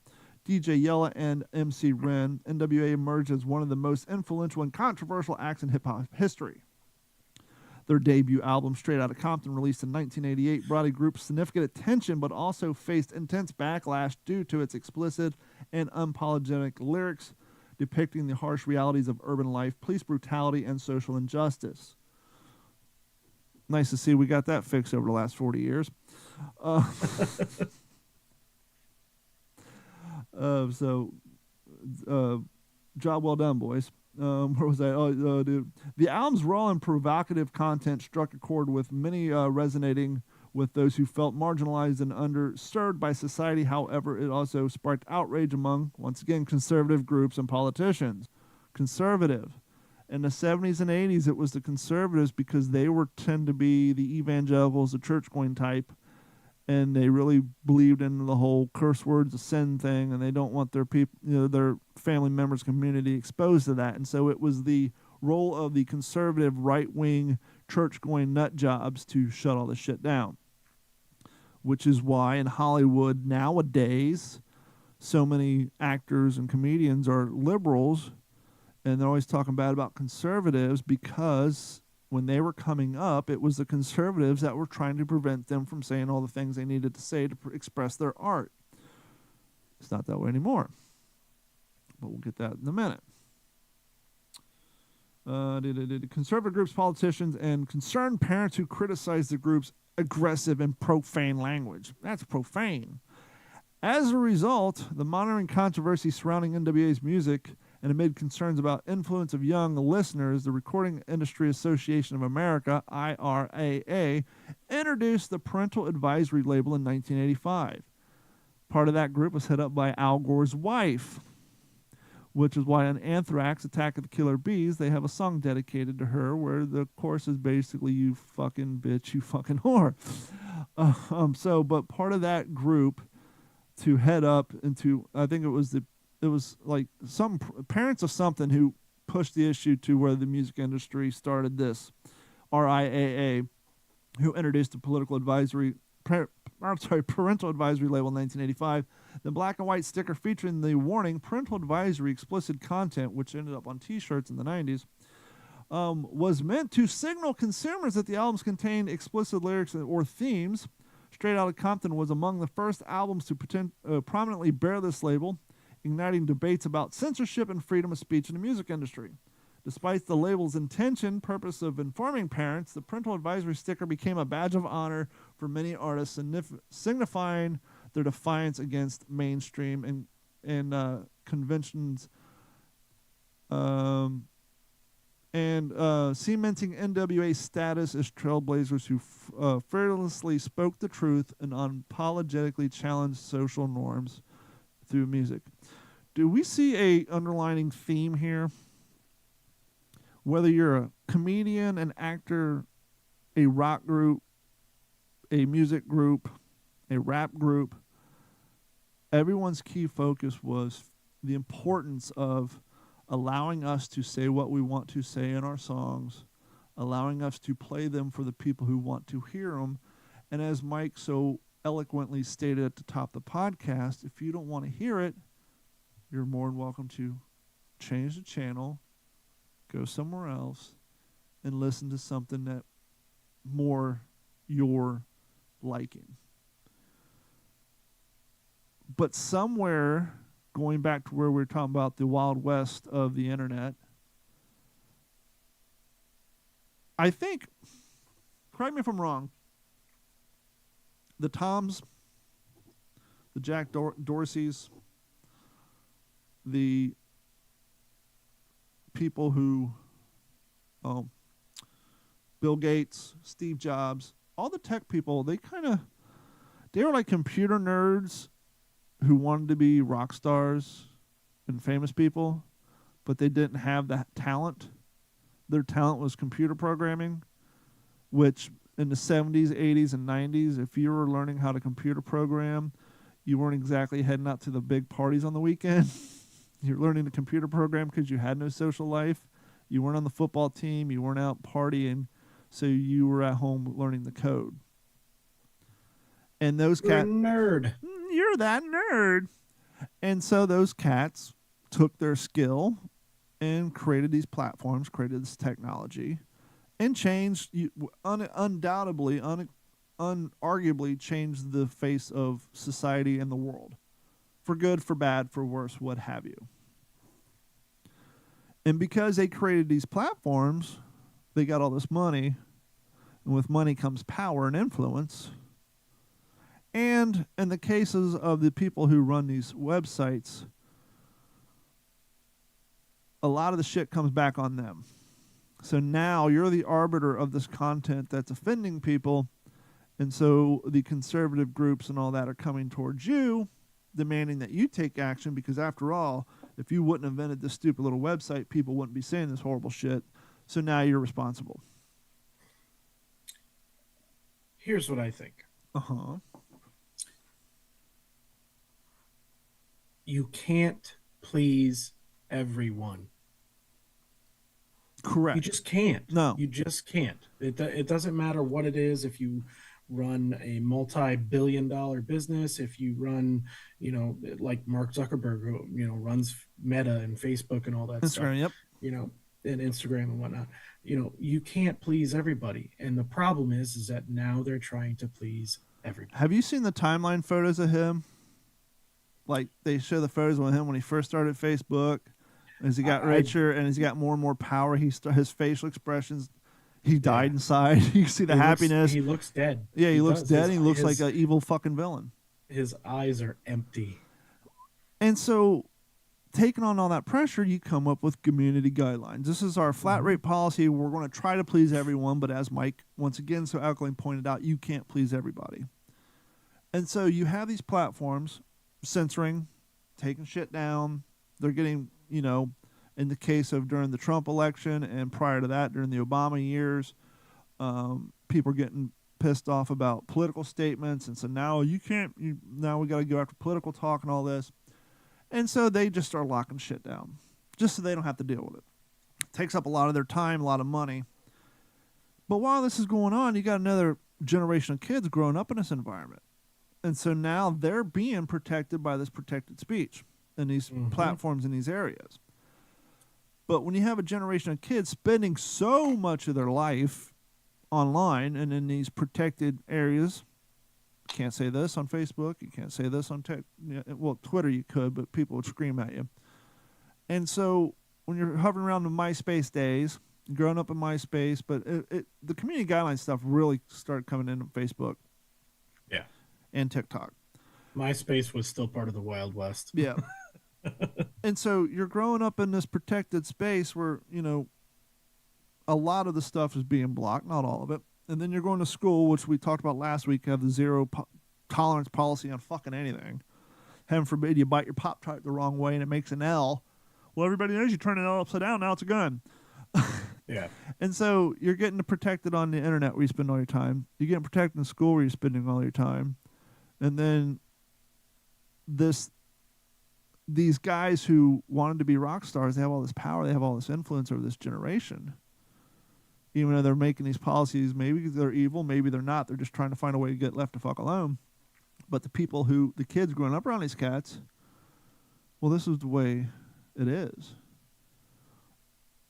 DJ Yella, and MC Ren. NWA emerged as one of the most influential and controversial acts in hip-hop history. Their debut album, Straight Outta Compton, released in 1988, brought a group significant attention but also faced intense backlash due to its explicit and unapologetic lyrics depicting the harsh realities of urban life, police brutality, and social injustice. Nice to see we got that fixed over the last 40 years. Job well done, boys. Where was I? Dude. The album's raw and provocative content struck a chord with many, resonating with those who felt marginalized and underserved by society. However, it also sparked outrage among, once again, conservative groups and politicians. Conservative. In the 70s and 80s, it was the conservatives because they tend to be the evangelicals, the church-going type, and they really believed in the whole curse words, the sin thing, and they don't want their people, their family members, community exposed to that. And so it was the role of the conservative, right-wing, church-going nut jobs to shut all this shit down. Which is why in Hollywood nowadays, so many actors and comedians are liberals, and they're always talking bad about conservatives because when they were coming up, it was the conservatives that were trying to prevent them from saying all the things they needed to say to express their art. It's not that way anymore. But we'll get that in a minute. Conservative groups, politicians, and concerned parents who criticize the group's aggressive and profane language. That's profane. As a result, the monitoring controversy surrounding NWA's music and amid concerns about influence of young listeners, the Recording Industry Association of America, IRAA, introduced the Parental Advisory label in 1985. Part of that group was headed up by Al Gore's wife, which is why on Anthrax, Attack of the Killer Bees, they have a song dedicated to her where the chorus is basically, you fucking bitch, you fucking whore. But part of that group to head up into, I think it was like some parents of something who pushed the issue to where the music industry started this RIAA, who introduced the parental advisory label in 1985. The black and white sticker featuring the warning parental advisory explicit content, which ended up on t-shirts in the 90s, was meant to signal consumers that the albums contained explicit lyrics or themes. Straight Outta Compton was among the first albums to prominently bear this label, igniting debates about censorship and freedom of speech in the music industry. Despite the label's purpose of informing parents, the parental advisory sticker became a badge of honor for many artists, signifying their defiance against mainstream and conventions, and cementing NWA's status as trailblazers who fearlessly spoke the truth and unapologetically challenged social norms through music. Do we see a underlining theme here? Whether you're a comedian, an actor, a rock group, a music group, a rap group, everyone's key focus was the importance of allowing us to say what we want to say in our songs, allowing us to play them for the people who want to hear them. And as Mike so eloquently stated at the top of the podcast, if you don't want to hear it, you're more than welcome to change the channel, go somewhere else, and listen to something that more your liking. But somewhere, going back to where we were talking about the Wild West of the internet, I think, correct me if I'm wrong, the Toms, the Jack Dorseys, the people who, Bill Gates, Steve Jobs, all the tech people, they were like computer nerds who wanted to be rock stars and famous people, but they didn't have that talent. Their talent was computer programming, which in the 70s, 80s, and 90s, if you were learning how to computer program, you weren't exactly heading out to the big parties on the weekend. You're learning to computer program because you had no social life. You weren't on the football team. You weren't out partying. So you were at home learning the code. And those cats... nerd. You're that nerd. And so those cats took their skill and created these platforms, created this technology, and changed, undoubtedly, unarguably changed the face of society and the world. For good, for bad, for worse, what have you. And because they created these platforms, they got all this money, and with money comes power and influence. And in the cases of the people who run these websites, a lot of the shit comes back on them. So now you're the arbiter of this content that's offending people, and so the conservative groups and all that are coming towards you, demanding that you take action, because after all, if you wouldn't have invented this stupid little website, people wouldn't be saying this horrible shit. So now you're responsible. Here's what I think. Uh-huh. You can't please everyone. Correct. You just can't. No. You just can't. It doesn't matter what it is. If you run a multi-billion-dollar business, if you run, like Mark Zuckerberg, who, runs Meta and Facebook and all that stuff. Yep. And Instagram and whatnot. You can't please everybody. And the problem is that now they're trying to please everybody. Have you seen the timeline photos of him? Like, they show the photos of him when he first started Facebook, as he got richer and as he got more and more power. His facial expressions, he died inside. You see the happiness. He looks dead. Yeah, he looks dead. And he looks like an evil fucking villain. His eyes are empty. And so, taking on all that pressure, you come up with community guidelines. This is our flat rate policy. We're going to try to please everyone, but as Mike once again so eloquently pointed out, you can't please everybody. And so you have these platforms censoring, taking shit down. They're getting, in the case of during the Trump election and prior to that, during the Obama years, people are getting pissed off about political statements. And so now now we got to go after political talk and all this. And so they just start locking shit down just so they don't have to deal with it. It takes up a lot of their time, a lot of money. But while this is going on, you got another generation of kids growing up in this environment. And so now they're being protected by this protected speech in these platforms in these areas. But when you have a generation of kids spending so much of their life online and in these protected areas, you can't say this on Facebook, you can't say this on Twitter you could, but people would scream at you. And so when you're hovering around the MySpace days, growing up in MySpace, but the community guideline stuff really started coming into Facebook. Yeah. And TikTok. MySpace was still part of the Wild West. Yeah. And so you're growing up in this protected space where, a lot of the stuff is being blocked, not all of it. And then you're going to school, which we talked about last week, have the zero tolerance policy on fucking anything. Heaven forbid you bite your Pop-Tart the wrong way and it makes an L. Well, everybody knows you turn it all upside down, now it's a gun. Yeah. And so you're getting protected on the internet where you spend all your time. You're getting protected in school where you're spending all your time. And then these guys who wanted to be rock stars, they have all this power, they have all this influence over this generation. Even though they're making these policies, maybe they're evil, maybe they're not. They're just trying to find a way to get left the fuck alone. But the kids growing up around these cats, well, this is the way it is.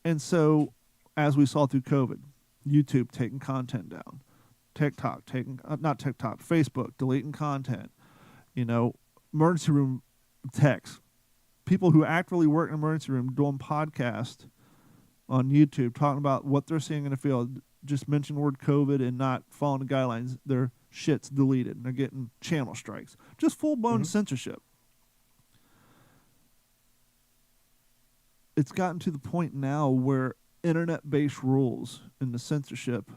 And so, as we saw through COVID, YouTube taking content down, TikTok Facebook deleting content, emergency room techs, people who actively work in an emergency room doing podcasts on YouTube talking about what they're seeing in the field. just mention the word COVID and not following the guidelines, their shit's deleted and they're getting channel strikes. Just full-blown censorship. It's gotten to the point now where internet-based rules and the censorship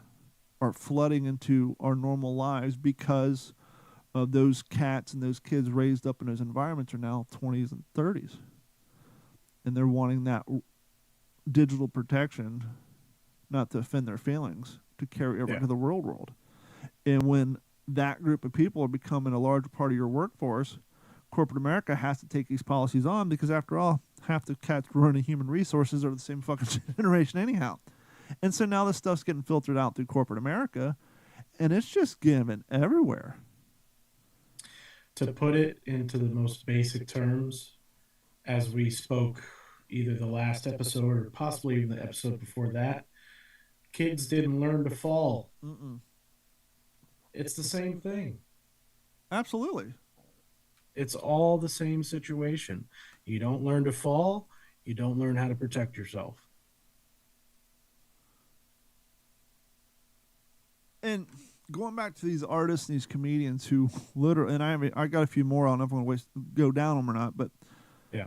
are flooding into our normal lives because of those cats and those kids raised up in those environments are now 20s and 30s. And they're wanting that digital protection, not to offend their feelings, to carry over to the real world. And when that group of people are becoming a large part of your workforce, corporate America has to take these policies on because, after all, half the cats running human resources are the same fucking generation anyhow. And so now this stuff's getting filtered out through corporate America, and it's just given everywhere. To put it into the most basic terms, as we spoke either the last episode or possibly even the episode before that, kids didn't learn to fall. It's the same thing. Absolutely. It's all the same situation. You don't learn to fall, you don't learn how to protect yourself. And going back to these artists and these comedians who literally, and I got a few more, I don't know if I'm going to go down them or not, but yeah,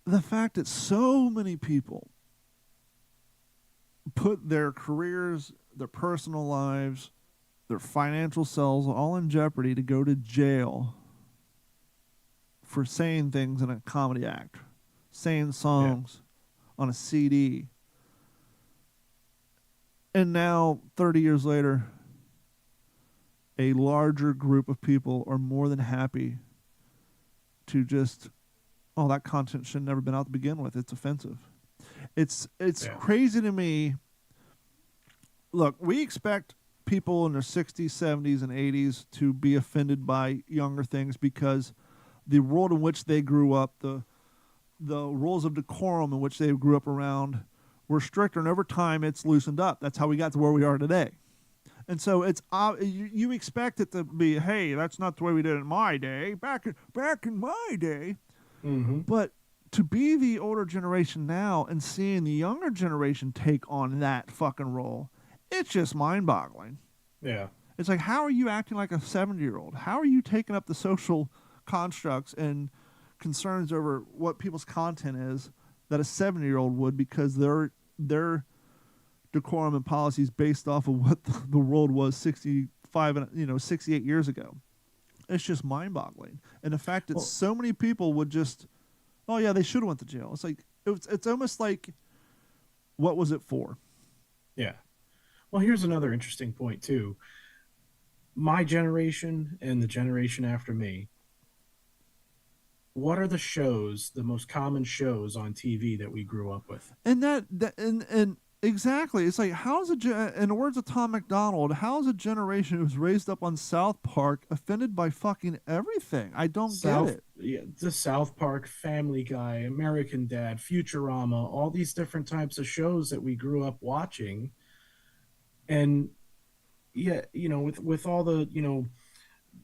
the fact that so many people put their careers, their personal lives, their financial selves all in jeopardy to go to jail for saying things in a comedy act, saying songs on a CD. And now, 30 years later, a larger group of people are more than happy to just, that content should have never been out to begin with. It's offensive. It's crazy to me. Look, we expect people in their 60s, 70s, and 80s to be offended by younger things because the world in which they grew up, the rules of decorum in which they grew up around were stricter, and over time it's loosened up. That's how we got to where we are today. And so it's you expect it to be, hey, that's not the way we did it in my day, back in my day. Mm-hmm. But to be the older generation now and seeing the younger generation take on that fucking role, it's just mind-boggling. Yeah. It's like, how are you acting like a 70-year-old? How are you taking up the social constructs and concerns over what people's content is that a 70-year-old would, because their decorum and policies based off of what the world was 68 years ago. It's just mind-boggling. And the fact that so many people would just, they should have went to jail. It's like, it's almost like, what was it for? Yeah. Well, here's another interesting point, too. My generation and the generation after me, what are the shows, the most common shows on TV that we grew up with? And and exactly, it's like, in the words of Tom McDonald, how is a generation who was raised up on South Park offended by fucking everything? I don't get it. Yeah, the South Park, Family Guy, American Dad, Futurama, all these different types of shows that we grew up watching. And with all the,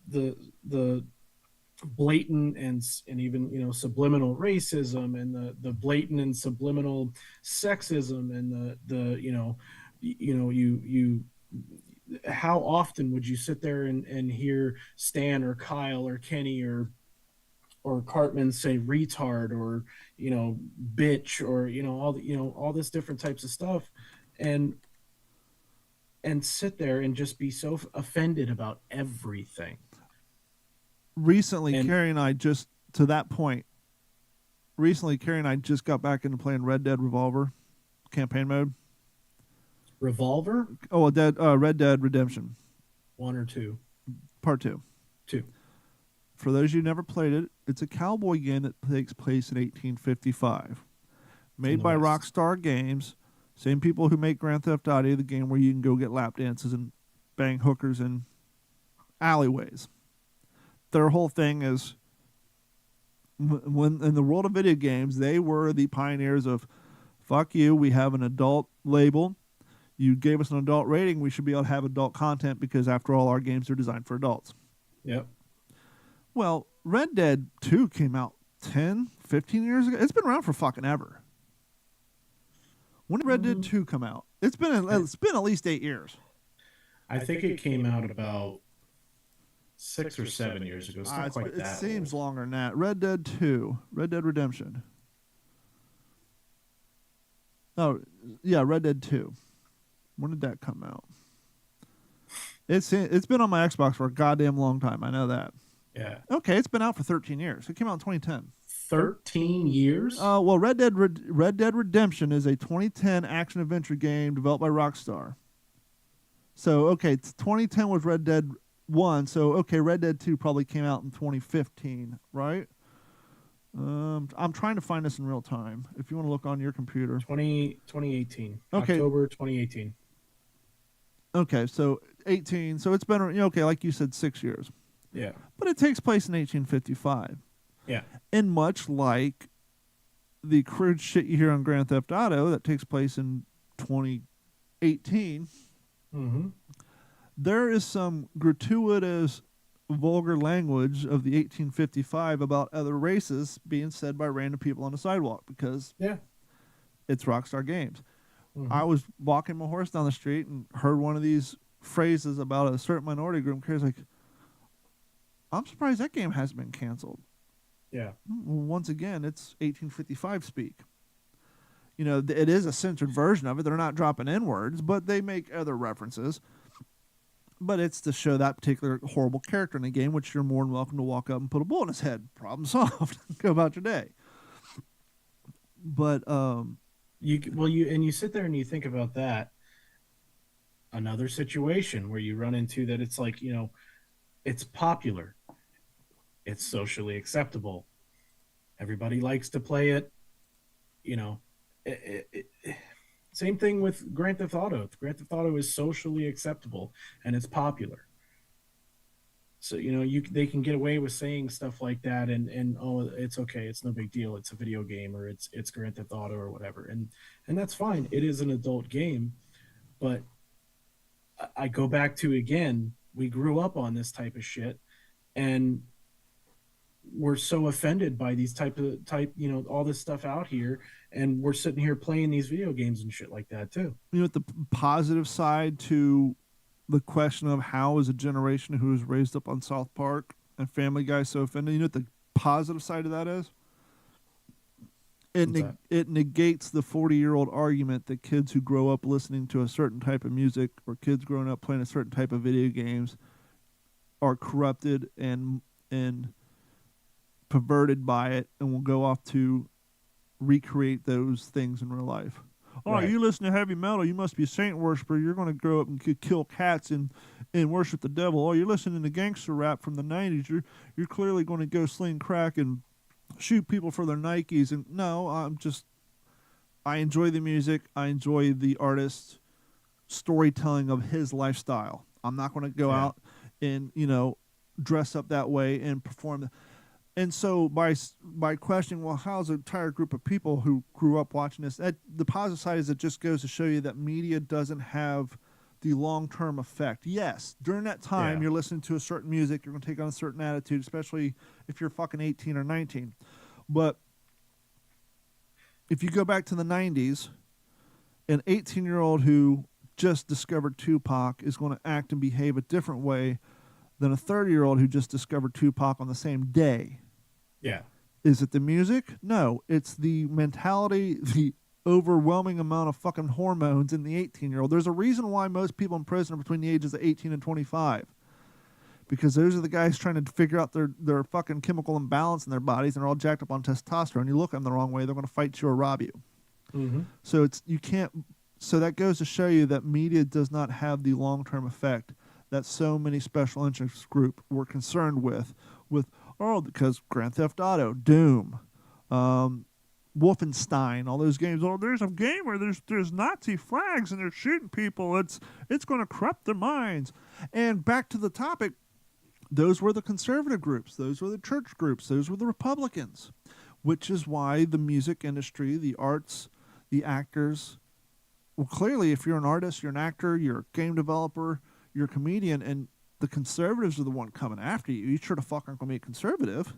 the blatant and even subliminal racism and the blatant and subliminal sexism and you how often would you sit there and hear Stan or Kyle or Kenny or Cartman say retard or bitch or all this different types of stuff and sit there and just be so offended about everything. Recently, Carrie and I just got back into playing Red Dead Revolver campaign mode. Revolver? Oh, Red Dead Redemption. 1 or 2? Part 2. 2. For those who never played it, it's a cowboy game that takes place in 1855. Made by Rockstar Games, same people who make Grand Theft Auto, the game where you can go get lap dances and bang hookers in alleyways. Their whole thing is, when in the world of video games, they were the pioneers of, fuck you, we have an adult label. You gave us an adult rating, we should be able to have adult content because, after all, our games are designed for adults. Yep. Well, Red Dead 2 came out 10, 15 years ago. It's been around for fucking ever. When did Red Dead 2 come out? It's been at least 8 years. I think it came out about 6 or 7 years ago. It's not quite it that seems old. longer than that. Red Dead 2, Red Dead Redemption. Oh, yeah, Red Dead 2. When did that come out? It's been on my Xbox for a goddamn long time. I know that. Yeah. Okay, it's been out for 13 years. It came out in 2010. 13 years? Well, Red Dead Redemption is a 2010 action-adventure game developed by Rockstar. So, okay, 2010 was Red Dead 1. So, okay, Red Dead 2 probably came out in 2015, right? I'm trying to find this in real time. If you want to look on your computer. 2018. Okay. October 2018. Okay, so 18. So it's been, okay, like you said, 6 years. Yeah. But it takes place in 1855. Yeah. And much like the crude shit you hear on Grand Theft Auto that takes place in 2018, there is some gratuitous, vulgar language of the 1855 about other races being said by random people on the sidewalk because it's Rockstar Games. I was walking my horse down the street and heard one of these phrases about a certain minority group. I was like, I'm surprised that game hasn't been canceled. Yeah. Once again, it's 1855 speak. It is a censored version of it. They're not dropping N-words, but they make other references. But it's to show that particular horrible character in the game, which you're more than welcome to walk up and put a bullet in his head. Problem solved. Go about your day. But you sit there and you think about that. Another situation where you run into that, it's like, it's popular, it's socially acceptable, everybody likes to play it. Same thing with Grand Theft Auto. Grand Theft Auto is socially acceptable and it's popular. So, they can get away with saying stuff like that and oh, it's okay, it's no big deal, it's a video game, or it's Grand Theft Auto or whatever. And that's fine. It is an adult game, but I go back to, again, we grew up on this type of shit and we're so offended by these all this stuff out here, and we're sitting here playing these video games and shit like that too. The positive side to the question of how is a generation who was raised up on South Park and Family Guy so offended, what the positive side of that is? It negates the 40-year-old argument that kids who grow up listening to a certain type of music or kids growing up playing a certain type of video games are corrupted and perverted by it and will go off to recreate those things in real life. Oh, right. You listen to heavy metal, you must be a saint worshiper. You're going to grow up and kill cats and worship the devil. Oh, you're listening to gangster rap from the 90s. You're clearly going to go sling crack and shoot people for their Nikes. And no, I enjoy the music. I enjoy the artist's storytelling of his lifestyle. I'm not going to go out and, dress up that way and perform. And so by questioning, well, how's an entire group of people who grew up watching this? The positive side is it just goes to show you that media doesn't have the long-term effect. Yes, during that time, you're listening to a certain music, you're going to take on a certain attitude, especially if you're fucking 18 or 19. But if you go back to the 90s, an 18-year-old who just discovered Tupac is going to act and behave a different way than a 30-year-old who just discovered Tupac on the same day. Yeah. Is it the music? No. It's the mentality, the overwhelming amount of fucking hormones in the 18-year-old. There's a reason why most people in prison are between the ages of 18 and 25. Because those are the guys trying to figure out their fucking chemical imbalance in their bodies, and they're all jacked up on testosterone. You look at them the wrong way, they're going to fight you or rob you. Mm-hmm. So so that goes to show you that media does not have the long-term effect that so many special interest groups were concerned with, because Grand Theft Auto, Doom, Wolfenstein, all those games. Oh, there's a game where there's Nazi flags and they're shooting people. It's going to corrupt their minds. And back to the topic, those were the conservative groups. Those were the church groups. Those were the Republicans, which is why the music industry, the arts, the actors. Well, clearly, if you're an artist, you're an actor, you're a game developer, you're a comedian, and the conservatives are the one coming after you. You sure the fuck aren't going to be a conservative.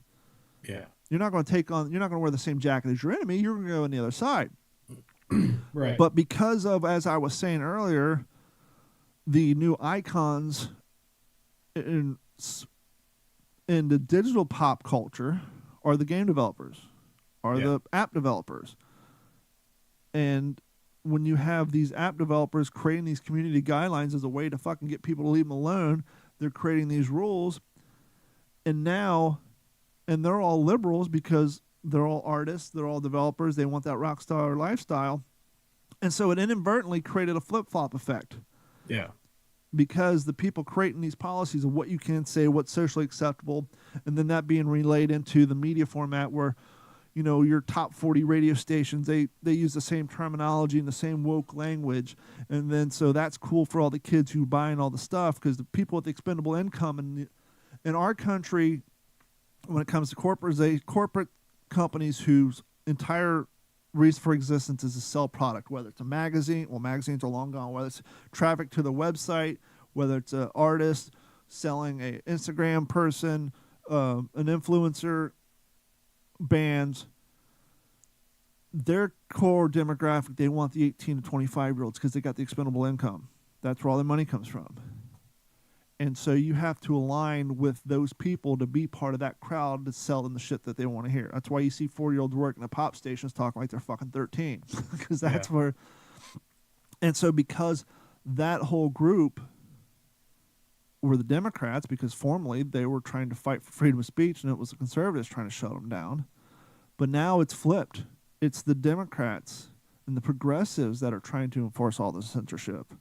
Yeah. You're not going to wear the same jacket as your enemy. You're going to go on the other side. Right. But because of, as I was saying earlier, the new icons in the digital pop culture are the game developers, are the app developers. And when you have these app developers creating these community guidelines as a way to fucking get people to leave them alone, they're creating these rules. And now, and they're all liberals because they're all artists, they're all developers, they want that rock star lifestyle. And so it inadvertently created a flip-flop effect. Yeah. Because the people creating these policies of what you can say, what's socially acceptable, and then that being relayed into the media format where, you know, your top 40 radio stations, they use the same terminology and the same woke language. And then so that's cool for all the kids who are buying all the stuff, because the people with the expendable income in our country, when it comes to corporate companies whose entire reason for existence is to sell product, whether it's a magazine, well, magazines are long gone, whether it's traffic to the website, whether it's an artist selling an Instagram person, an influencer, bands, their core demographic, they want the 18 to 25-year-olds because they got the expendable income. That's where all their money comes from. And so you have to align with those people to be part of that crowd to sell them the shit that they want to hear. That's why you see 40-year-olds working at pop stations talking like they're fucking 13. Because that's where... And so because that whole group were the Democrats, because formerly they were trying to fight for freedom of speech and it was the conservatives trying to shut them down. But now it's flipped. It's the Democrats and the progressives that are trying to enforce all this censorship.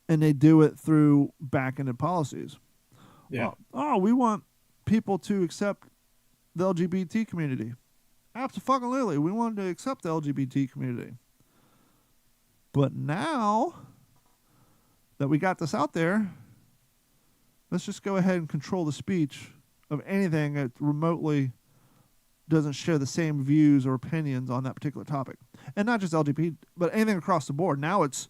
And they do it through back-ended policies. Yeah. We want people to accept the LGBT community. Absolutely. We want to accept the LGBT community. But now that we got this out there, let's just go ahead and control the speech of anything that remotely doesn't share the same views or opinions on that particular topic. And not just LGBT, but anything across the board. Now it's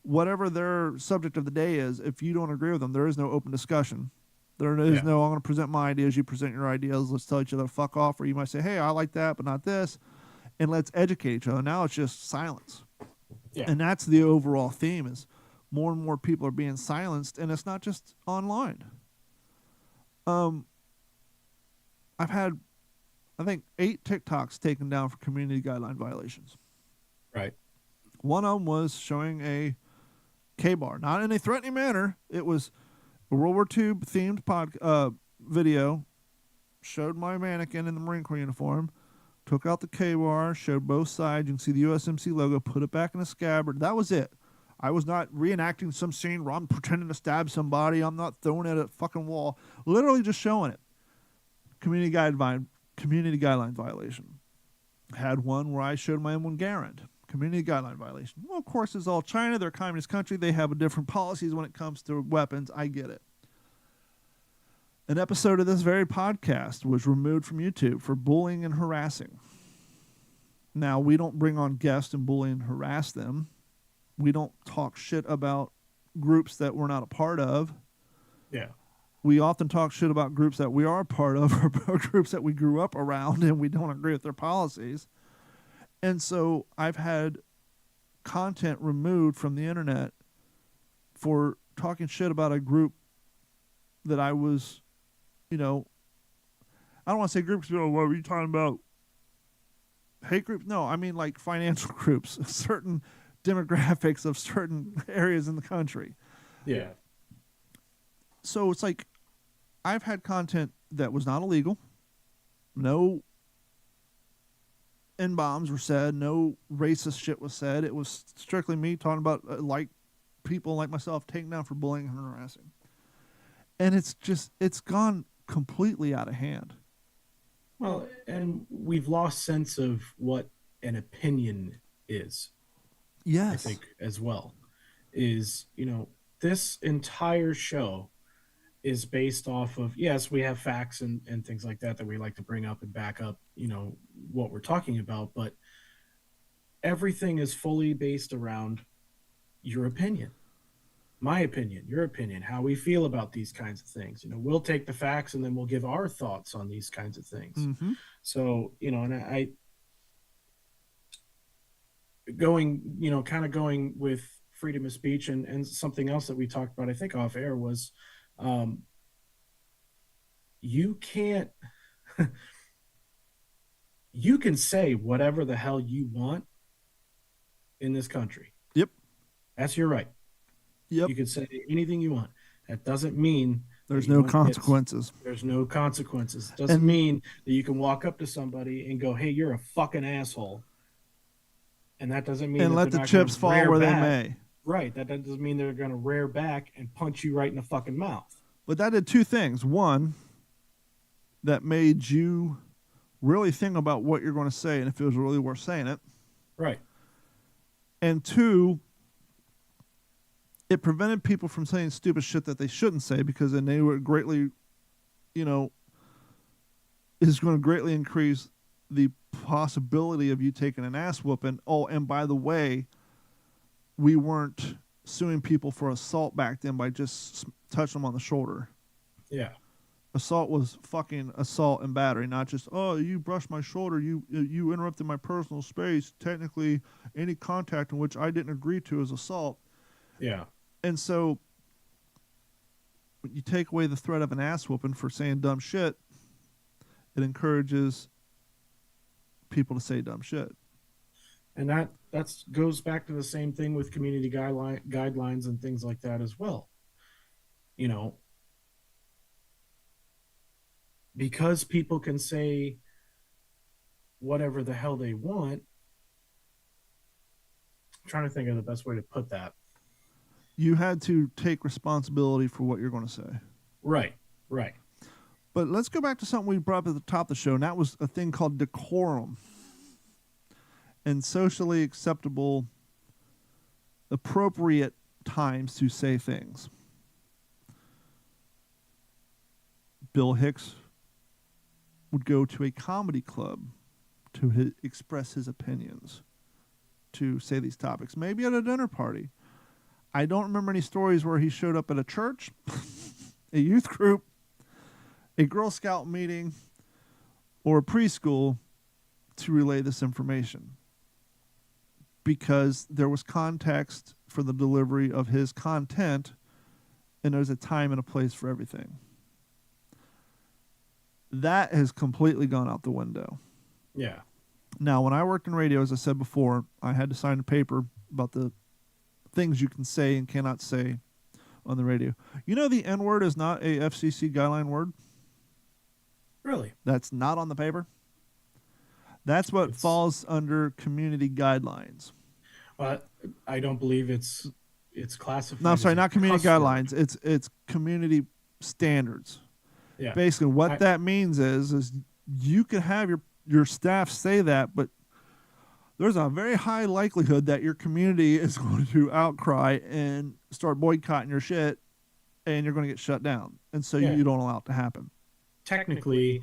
whatever their subject of the day is. If you don't agree with them, there is no open discussion. There is no, I'm going to present my ideas, you present your ideas, let's tell each other fuck off. Or you might say, hey, I like that, but not this. And let's educate each other. Now it's just silence. Yeah. And that's the overall theme, is more and more people are being silenced, and it's not just online. I've had, I think, 8 TikToks taken down for community guideline violations. Right. One of them was showing a K-bar, not in a threatening manner. It was a World War II themed video, showed my mannequin in the Marine Corps uniform, took out the K-bar, showed both sides. You can see the USMC logo, put it back in a scabbard. That was it. I was not reenacting some scene where I'm pretending to stab somebody. I'm not throwing it at a fucking wall. Literally just showing it. Community guideline violation. Had one where I showed my M1 Garand. Community guideline violation. Well, of course, it's all China. They're a communist country. They have different policies when it comes to weapons. I get it. An episode of this very podcast was removed from YouTube for bullying and harassing. Now, we don't bring on guests and bully and harass them. We don't talk shit about groups that we're not a part of. Yeah. We often talk shit about groups that we are a part of, or groups that we grew up around and we don't agree with their policies. And so I've had content removed from the internet for talking shit about a group that I was, I don't want to say groups, what are you talking about? Hate groups? No, I mean like financial groups, certain demographics of certain areas in the country. Yeah. So it's like, I've had content that was not illegal. No N-bombs were said. No racist shit was said. It was strictly me talking about people like myself taken down for bullying and harassing. And it's gone completely out of hand. Well, and we've lost sense of what an opinion is. Yes. I think as well is, this entire show is based off of, yes, we have facts and things like that we like to bring up and back up, what we're talking about, but everything is fully based around your opinion, my opinion, your opinion, how we feel about these kinds of things. We'll take the facts and then we'll give our thoughts on these kinds of things. Mm-hmm. So, and kind of going with freedom of speech and something else that we talked about, I think off air, was you can't, you can say whatever the hell you want in this country. Yep. That's your right. Yep. You can say anything you want. That doesn't mean there's no consequences. There's no consequences. Doesn't mean that you can walk up to somebody and go, "Hey, you're a fucking asshole." And that doesn't mean and let the chips fall where they may. Right. That doesn't mean they're going to rear back and punch you right in the fucking mouth. But that did two things. One, that made you really think about what you're going to say and if it was really worth saying it. Right. And two, it prevented people from saying stupid shit that they shouldn't say, because then they would greatly, is going to greatly increase the possibility of you taking an ass whooping. Oh, and by the way, we weren't suing people for assault back then by just touching them on the shoulder. Yeah. Assault was fucking assault and battery, not just, oh, you brushed my shoulder, you interrupted my personal space. Technically, any contact in which I didn't agree to is assault. Yeah. And so when you take away the threat of an ass whooping for saying dumb shit, it encourages people to say dumb shit. And that goes back to the same thing with community guidelines and things like that as well. Because people can say whatever the hell they want. I'm trying to think of the best way to put that. You had to take responsibility for what you're going to say. Right, right. But let's go back to something we brought up at the top of the show, and that was a thing called decorum and socially acceptable, appropriate times to say things. Bill Hicks would go to a comedy club to express his opinions, to say these topics, maybe at a dinner party. I don't remember any stories where he showed up at a church, a youth group, a Girl Scout meeting, or a preschool to relay this information, because there was context for the delivery of his content, and there's a time and a place for everything. That has completely gone out the window. Yeah. Now, when I worked in radio, as I said before, I had to sign a paper about the things you can say and cannot say on the radio. You know, the N-word is not a FCC guideline word. Really? That's not on the paper. That's what falls under community guidelines. Well, I don't believe it's classified. No, sorry, not community guidelines. It's community standards. Yeah. Basically, what that means is you can have your staff say that, but there's a very high likelihood that your community is going to outcry and start boycotting your shit, and you're going to get shut down. And so you don't allow it to happen. Technically,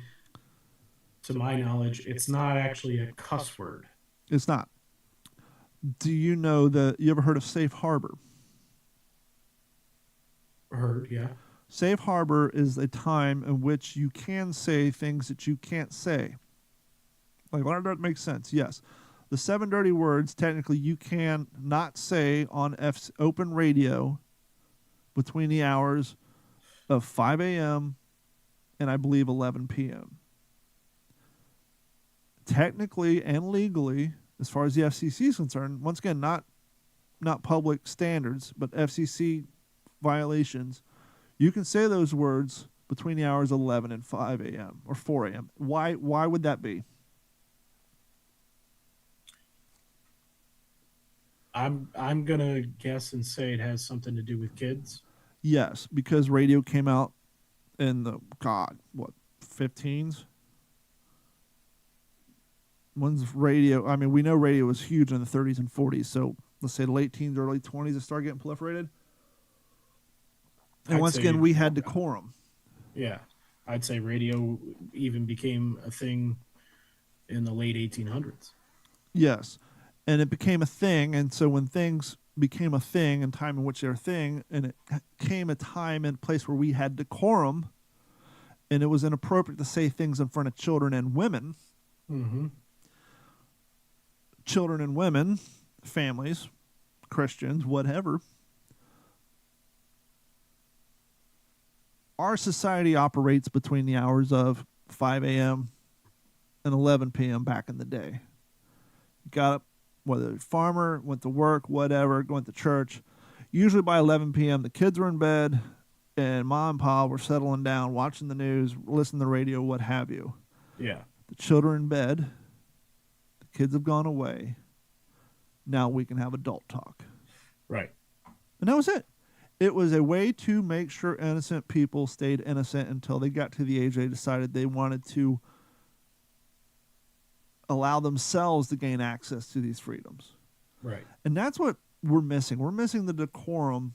to my knowledge, it's not actually a cuss word. It's not. Do you know you ever heard of safe harbor? Heard, yeah. Safe harbor is a time in which you can say things that you can't say. Like, why that makes sense? Yes. The 7 dirty words, technically, you can not say on open radio between the hours of 5 a.m. and I believe 11 p.m. Technically and legally, as far as the FCC is concerned, once again, not public standards, but FCC violations, you can say those words between the hours of 11 and 5 a.m. or 4 a.m. Why would that be? I'm gonna guess and say it has something to do with kids. Yes, because radio came out in the 15s. When's radio? I mean, we know radio was huge in the 30s and 40s. So let's say the late teens, early 20s, it started getting proliferated. And once again, we had decorum. Yeah, I'd say radio even became a thing in the late 1800s. Yes. And it became a thing, and so when things became a thing and time in which they're a thing, and it came a time and place where we had decorum, and it was inappropriate to say things in front of children and women. Mm-hmm. Children and women families, Christians, whatever, our society operates between the hours of 5 a.m. and 11 p.m. back in the day. You got up, whether you're a farmer, went to work, whatever, went to church. Usually by 11 p.m., the kids were in bed, and mom and pa were settling down, watching the news, listening to the radio, what have you. Yeah. The children in bed. The kids have gone away. Now we can have adult talk. Right. And that was it. It was a way to make sure innocent people stayed innocent until they got to the age they decided they wanted to allow themselves to gain access to these freedoms. Right. And that's what we're missing. We're missing the decorum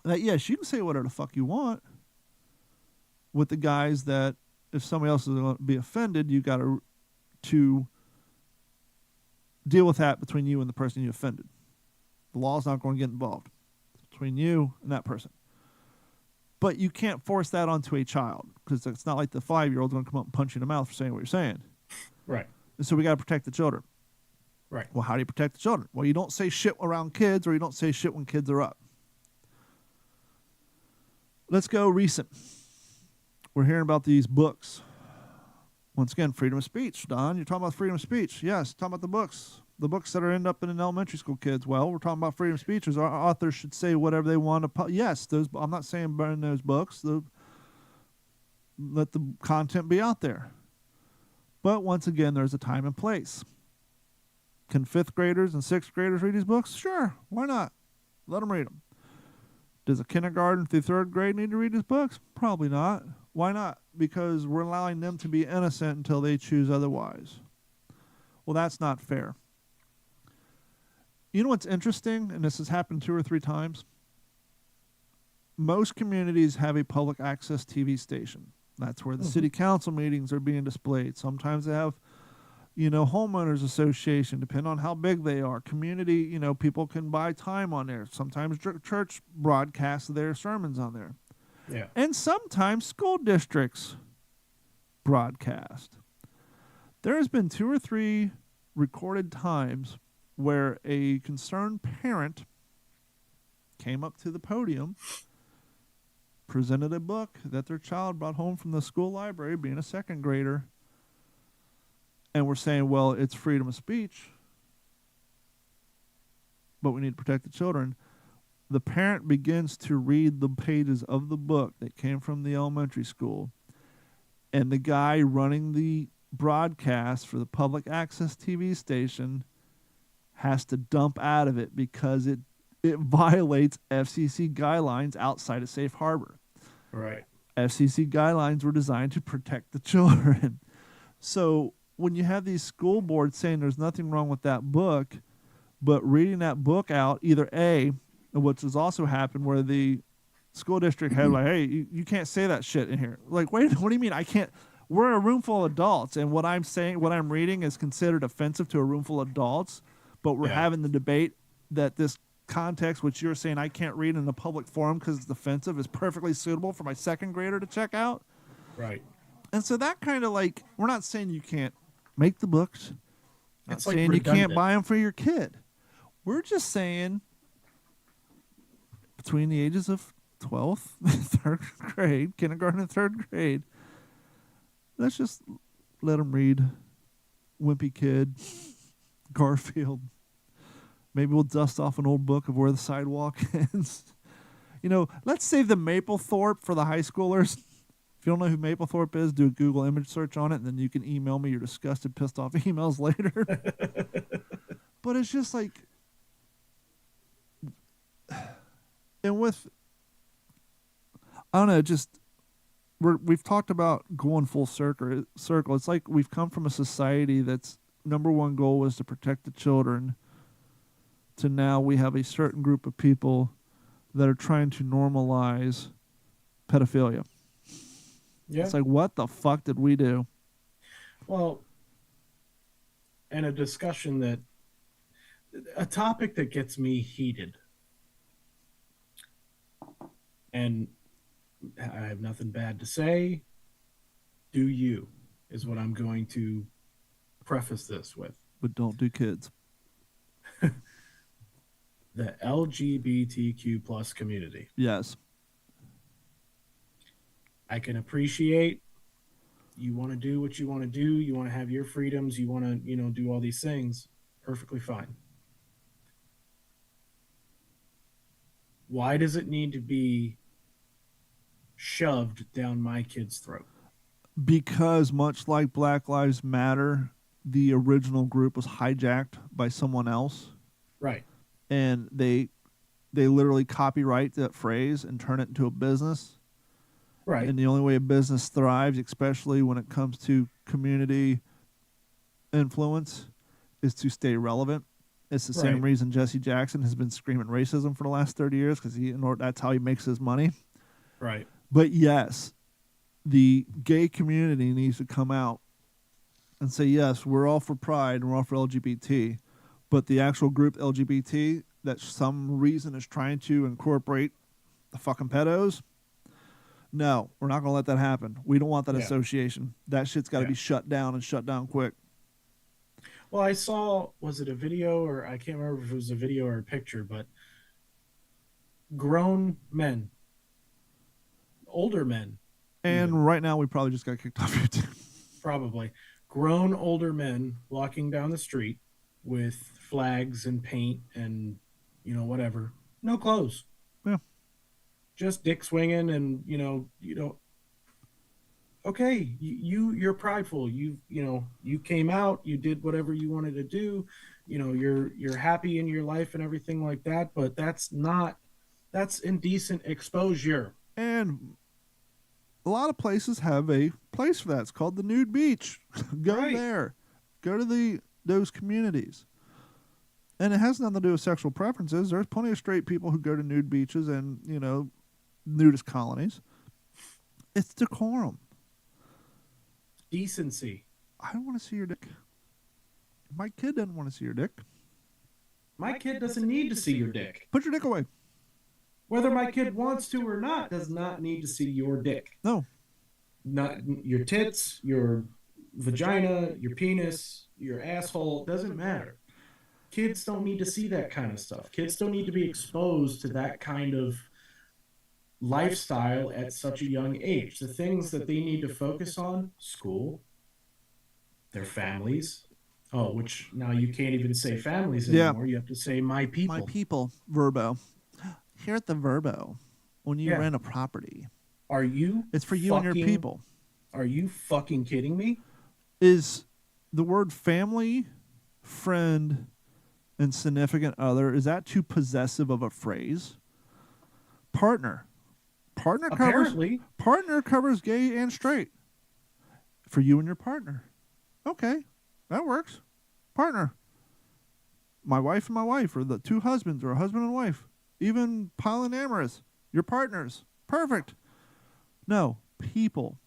that, yes, you can say whatever the fuck you want with the guys that if somebody else is going to be offended, you got to deal with that between you and the person you offended. The law's not going to get involved. Between you and that person. But you can't force that onto a child because it's not like the 5-year-old's going to come up and punch you in the mouth for saying what you're saying. Right. And so we got to protect the children. Right. Well, how do you protect the children? Well, you don't say shit around kids or you don't say shit when kids are up. Let's go recent. We're hearing about these books. Once again, freedom of speech. Don, you're talking about freedom of speech. Yes, talking about the books. The books that are end up in an elementary school kids. Well, we're talking about freedom of speech. Our authors should say whatever they want to. Yes, those. I'm not saying burn those books. Let the content be out there. But once again, there's a time and place. Can 5th graders and 6th graders read these books? Sure, why not? Let them read them. Does a kindergarten through 3rd grade need to read these books? Probably not. Why not? Because we're allowing them to be innocent until they choose otherwise. Well, that's not fair. You know what's interesting, and this has happened 2 or 3 times? Most communities have a public access TV station. That's where the city council meetings are being displayed. Sometimes they have, homeowners association, depending on how big they are. Community, people can buy time on there. Sometimes church broadcasts their sermons on there. Yeah. And sometimes school districts broadcast. There has been 2 or 3 recorded times where a concerned parent came up to the podium, presented a book that their child brought home from the school library, being a 2nd grader, and we're saying, well, it's freedom of speech, but we need to protect the children. The parent begins to read the pages of the book that came from the elementary school, and the guy running the broadcast for the public access TV station has to dump out of it because it violates FCC guidelines outside of safe harbor. Right. FCC guidelines were designed to protect the children. So when you have these school boards saying there's nothing wrong with that book, but reading that book out, either A, which has also happened where the school district had like, hey, you can't say that shit in here. Like, wait, what do you mean I can't? We're a room full of adults, and what I'm saying, what I'm reading is considered offensive to a room full of adults, but we're having the debate that this context, which you're saying I can't read in a public forum because it's offensive, is perfectly suitable for my 2nd grader to check out. Right. And so that kind of like, we're not saying you can't make the books. Not It's like saying you can't redundant. buy them for your kid. We're just saying between the ages of 12th, 3rd grade, kindergarten and 3rd grade, let's just let them read Wimpy Kid, Garfield. Maybe we'll dust off an old book of Where the Sidewalk Ends. Let's save the Mapplethorpe for the high schoolers. If you don't know who Mapplethorpe is, do a Google image search on it, and then you can email me your disgusted, pissed off emails later. But it's just like, and with, I don't know, just, we've talked about going full circle. It's like we've come from a society that's number one goal was to protect the children, to now we have a certain group of people that are trying to normalize pedophilia. Yeah. It's like, what the fuck did we do? Well, and a topic that gets me heated, and I have nothing bad to say. Do you, is what I'm going to preface this with. But don't do kids. the LGBTQ plus community. Yes. I can appreciate you want to do what you want to do. You want to have your freedoms. You want to, do all these things. Perfectly fine. Why does it need to be shoved down my kid's throat? Because much like Black Lives Matter, the original group was hijacked by someone else. Right. And they literally copyright that phrase and turn it into a business. Right. And the only way a business thrives, especially when it comes to community influence, is to stay relevant. It's the same reason Jesse Jackson has been screaming racism for the last 30 years, because that's how he makes his money. Right. But yes, the gay community needs to come out and say, yes, we're all for pride and we're all for LGBT, but the actual group LGBT that some reason is trying to incorporate the fucking pedos, no, we're not going to let that happen. We don't want that association. That shit's got to be shut down, and shut down quick. Well, I saw, was it a video, or I can't remember if it was a video or a picture, but grown men, older men. And right now we probably just got kicked off YouTube. Probably. Grown older men walking down the street with flags and paint and, whatever. No clothes. Yeah. Just dick swinging and, okay, you're prideful. You came out, you did whatever you wanted to do. You're happy in your life and everything like that, but that's indecent exposure. And a lot of places have a place for that. It's called the nude beach. Go there. Go to those communities. And it has nothing to do with sexual preferences. There's plenty of straight people who go to nude beaches and, nudist colonies. It's decorum. Decency. I don't want to see your dick. My kid doesn't want to see your dick. My kid doesn't need to see your dick. Put your dick away. Whether my kid wants to or not does not need to see your dick. No. Not your tits, your vagina, your penis, your asshole. Doesn't matter. Kids don't need to see that kind of stuff. Kids don't need to be exposed to that kind of lifestyle at such a young age. The things that they need to focus on: school, their families. Oh, which now you can't even say families anymore. You have to say my people. My people, Verbo. Here at the Verbo, when you rent a property, it's for you and your people. Are you fucking kidding me? Is the word family, friend, and significant other, is that too possessive of a phrase? Partner covers gay and straight. For you and your partner. Okay, that works. Partner. My wife and my wife, or the two husbands, or a husband and wife. Even polyamorous. Your partners. Perfect. No, people.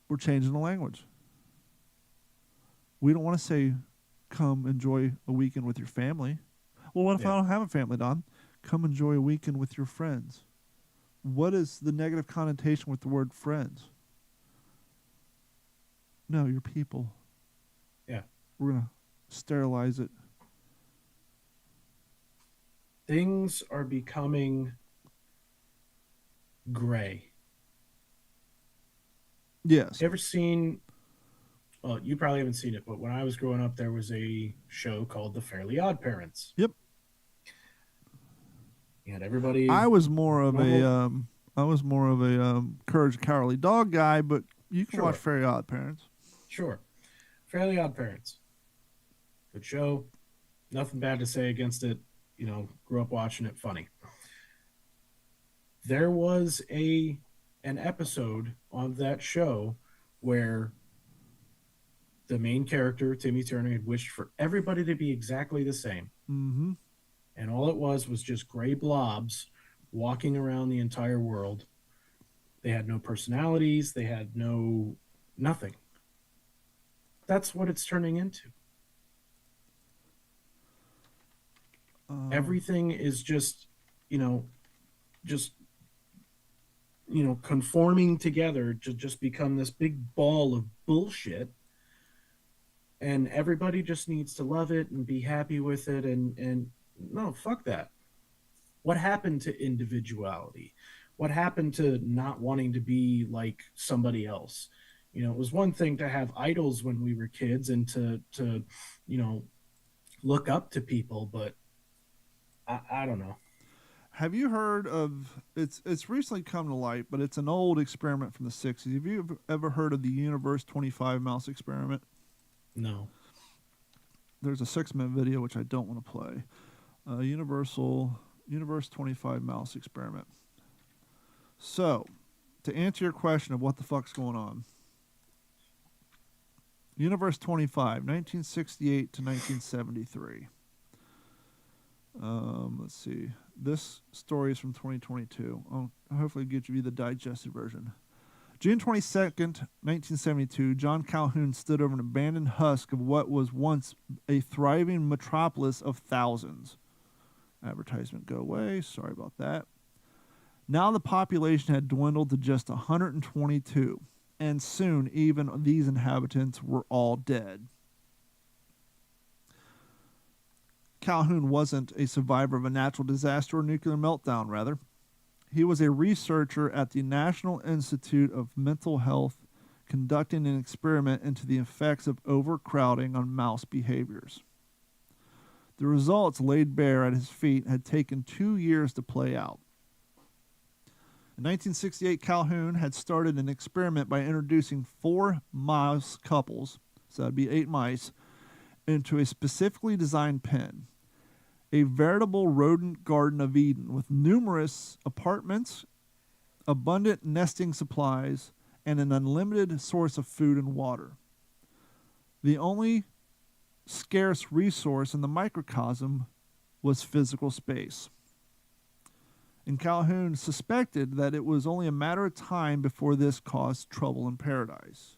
We're changing the language. We don't want to say, come enjoy a weekend with your family. Well, what if I don't have a family, Don? Come enjoy a weekend with your friends. What is the negative connotation with the word friends? No, your people. Yeah. We're going to sterilize it. Things are becoming gray. Yes. You ever seen, well, you probably haven't seen it, but when I was growing up, there was a show called The Fairly Odd Parents. Yep. And everybody. I was more of a Courage the Cowardly Dog guy, but you can watch Fairly Odd Parents. Sure. Fairly Odd Parents. Good show. Nothing bad to say against it. Grew up watching it. Funny. There was an episode on that show where the main character, Timmy Turner, had wished for everybody to be exactly the same. Mm-hmm. And all it was just gray blobs walking around the entire world. They had no personalities. They had nothing. That's what it's turning into. Everything is just conforming together to just become this big ball of bullshit. and everybody just needs to love it and be happy with it. And no, fuck that. What happened to individuality? What happened to not wanting to be like somebody else? You know, it was one thing to have idols when we were kids and to you know, look up to people, but I don't know. Have you heard of it's recently come to light, but it's an old experiment from the 60s. Have you ever heard of the Universe 25 mouse experiment? No. There's a 6-minute video which I don't want to play. Universe 25 mouse experiment. So, to answer your question of what the fuck's going on. Universe 25, 1968 to 1973. Let's see. This story is from 2022. I'll hopefully get you the digested version. June 22nd, 1972, John Calhoun stood over an abandoned husk of what was once a thriving metropolis of thousands. Advertisement go away. Sorry about that. Now the population had dwindled to just 122, and soon even these inhabitants were all dead. Calhoun wasn't a survivor of a natural disaster or nuclear meltdown, rather. He was a researcher at the National Institute of Mental Health conducting an experiment into the effects of overcrowding on mouse behaviors. The results laid bare at his feet had taken 2 years to play out. In 1968, Calhoun had started an experiment by introducing 4 mouse couples, so that'd be 8 mice, into a specifically designed pen. A veritable rodent garden of Eden with numerous apartments, abundant nesting supplies, and an unlimited source of food and water. The only scarce resource in the microcosm was physical space. And Calhoun suspected that it was only a matter of time before this caused trouble in paradise.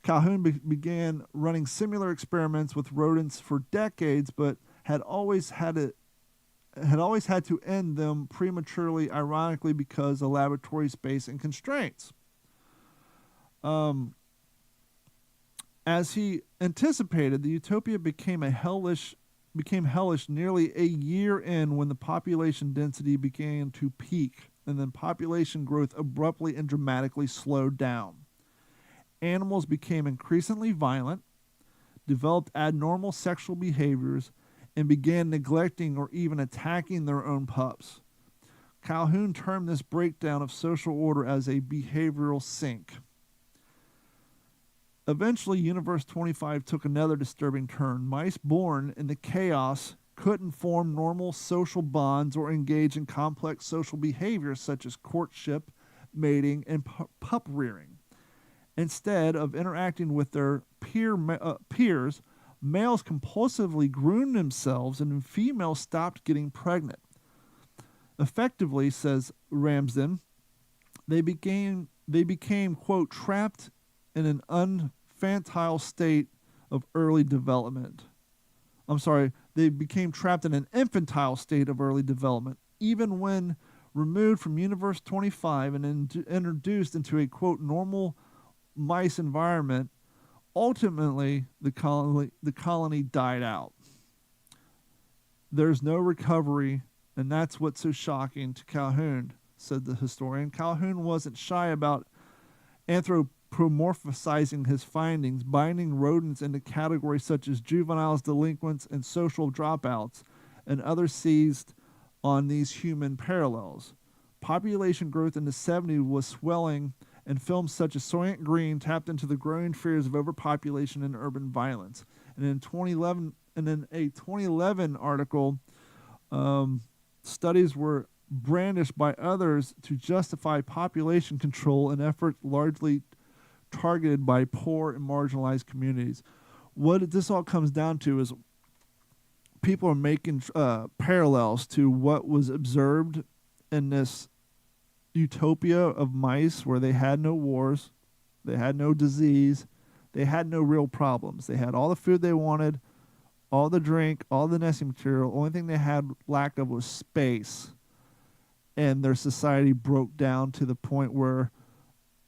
Calhoun began running similar experiments with rodents for decades, but had always had to end them prematurely, ironically, because of laboratory space and constraints. As he anticipated, the utopia became hellish nearly a year in when the population density began to peak, and then population growth abruptly and dramatically slowed down. Animals became increasingly violent, developed abnormal sexual behaviors, and began neglecting or even attacking their own pups. Calhoun termed this breakdown of social order as a behavioral sink. Eventually, Universe 25 took another disturbing turn. Mice born in the chaos couldn't form normal social bonds or engage in complex social behaviors such as courtship, mating, and pup rearing. Instead of interacting with their peers, males compulsively groomed themselves and females stopped getting pregnant. Effectively, says Ramsden, they became, quote, trapped in an infantile state of early development. They became trapped in an infantile state of early development, even when removed from Universe 25 and introduced into a, quote, normal mice environment. Ultimately, the colony died out. There's no recovery, and that's what's so shocking to Calhoun, said the historian. Calhoun wasn't shy about anthropomorphizing his findings, binding rodents into categories such as juveniles, delinquents, and social dropouts, and others seized on these human parallels. Population growth in the 70s was swelling, and films such as Soylent Green tapped into the growing fears of overpopulation and urban violence. And in a 2011 article, studies were brandished by others to justify population control in efforts largely targeted by poor and marginalized communities. What this all comes down to is people are making parallels to what was observed in this utopia of mice where they had no wars, they had no disease, they had no real problems. They had all the food they wanted, all the drink, all the nesting material. Only thing they had lack of was space. And their society broke down to the point where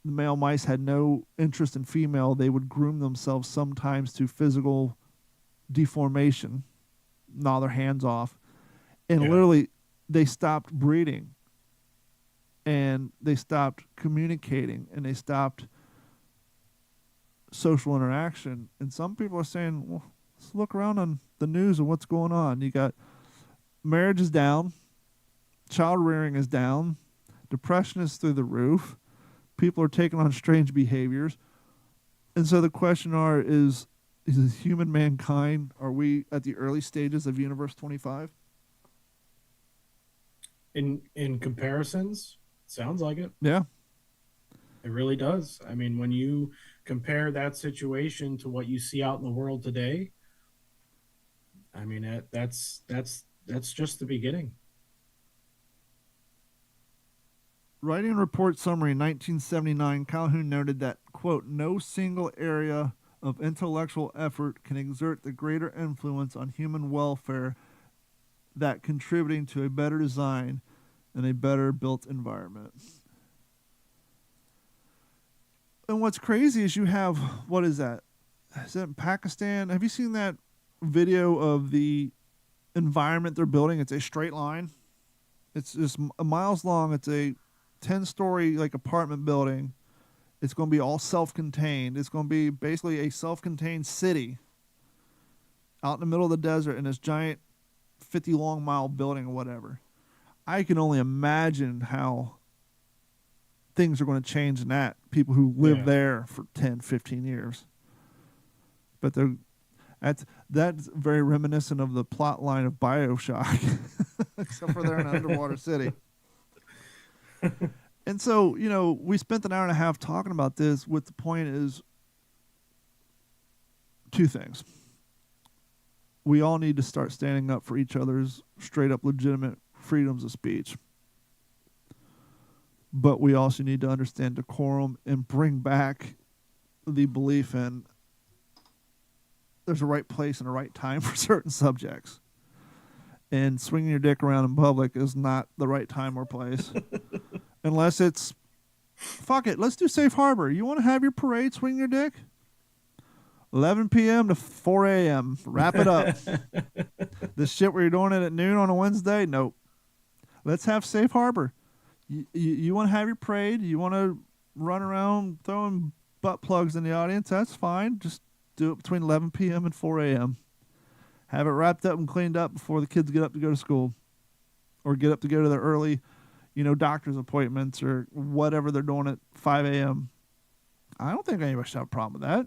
the male mice had no interest in female, they would groom themselves sometimes to physical deformation, gnaw their hands off, and literally they stopped breeding, and they stopped communicating, and they stopped social interaction. And some people are saying, well, let's look around on the news and what's going on. You got marriage is down, child rearing is down, depression is through the roof, people are taking on strange behaviors. And so the question is human mankind, are we at the early stages of Universe 25? In comparisons, sounds like it. Yeah. It really does. I mean, when you compare that situation to what you see out in the world today, I mean, that's just the beginning. Writing a report summary in 1979, Calhoun noted that, quote, no single area of intellectual effort can exert the greater influence on human welfare that contributing to a better design and a better built environment. And what's crazy is you have, what is that? Is that in Pakistan? Have you seen that video of the environment they're building? It's a straight line. It's just miles long. It's a 10-story like apartment building. It's going to be all self-contained. It's going to be basically a self-contained city out in the middle of the desert in this giant 50-long-mile building or whatever. I can only imagine how things are going to change in that. People who live there for 10, 15 years. But that's very reminiscent of the plot line of BioShock, except for they're in an underwater city. And so, we spent an hour and a half talking about this with the point is two things. We all need to start standing up for each other's straight up legitimate freedoms of speech. But we also need to understand decorum and bring back the belief in there's a right place and a right time for certain subjects. And swinging your dick around in public is not the right time or place. Unless it's, fuck it, let's do safe harbor. You want to have your parade, swing your dick? 11 p.m. to 4 a.m. Wrap it up. This shit where you're doing it at noon on a Wednesday? Nope. Let's have safe harbor. You want to have your parade? You want to run around throwing butt plugs in the audience? That's fine. Just do it between 11 p.m. and 4 a.m. Have it wrapped up and cleaned up before the kids get up to go to school. Or get up to go to their early, doctor's appointments or whatever they're doing at 5 a.m. I don't think anybody should have a problem with that.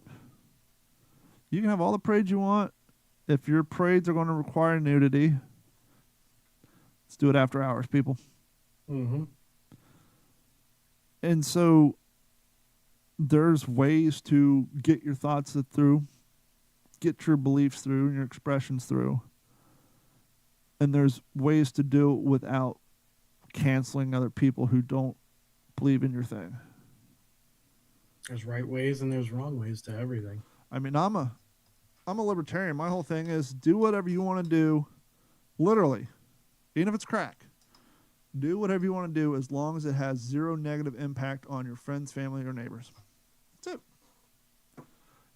You can have all the parades you want. If your parades are going to require nudity, let's do it after hours, people. Mm-hmm. And so there's ways to get your thoughts through, get your beliefs through, and your expressions through. And there's ways to do it without canceling other people who don't believe in your thing. There's right ways and there's wrong ways to everything. I mean, I'm a libertarian. My whole thing is do whatever you want to do, literally, even if it's crack. Do whatever you want to do as long as it has zero negative impact on your friends, family, or neighbors. That's it.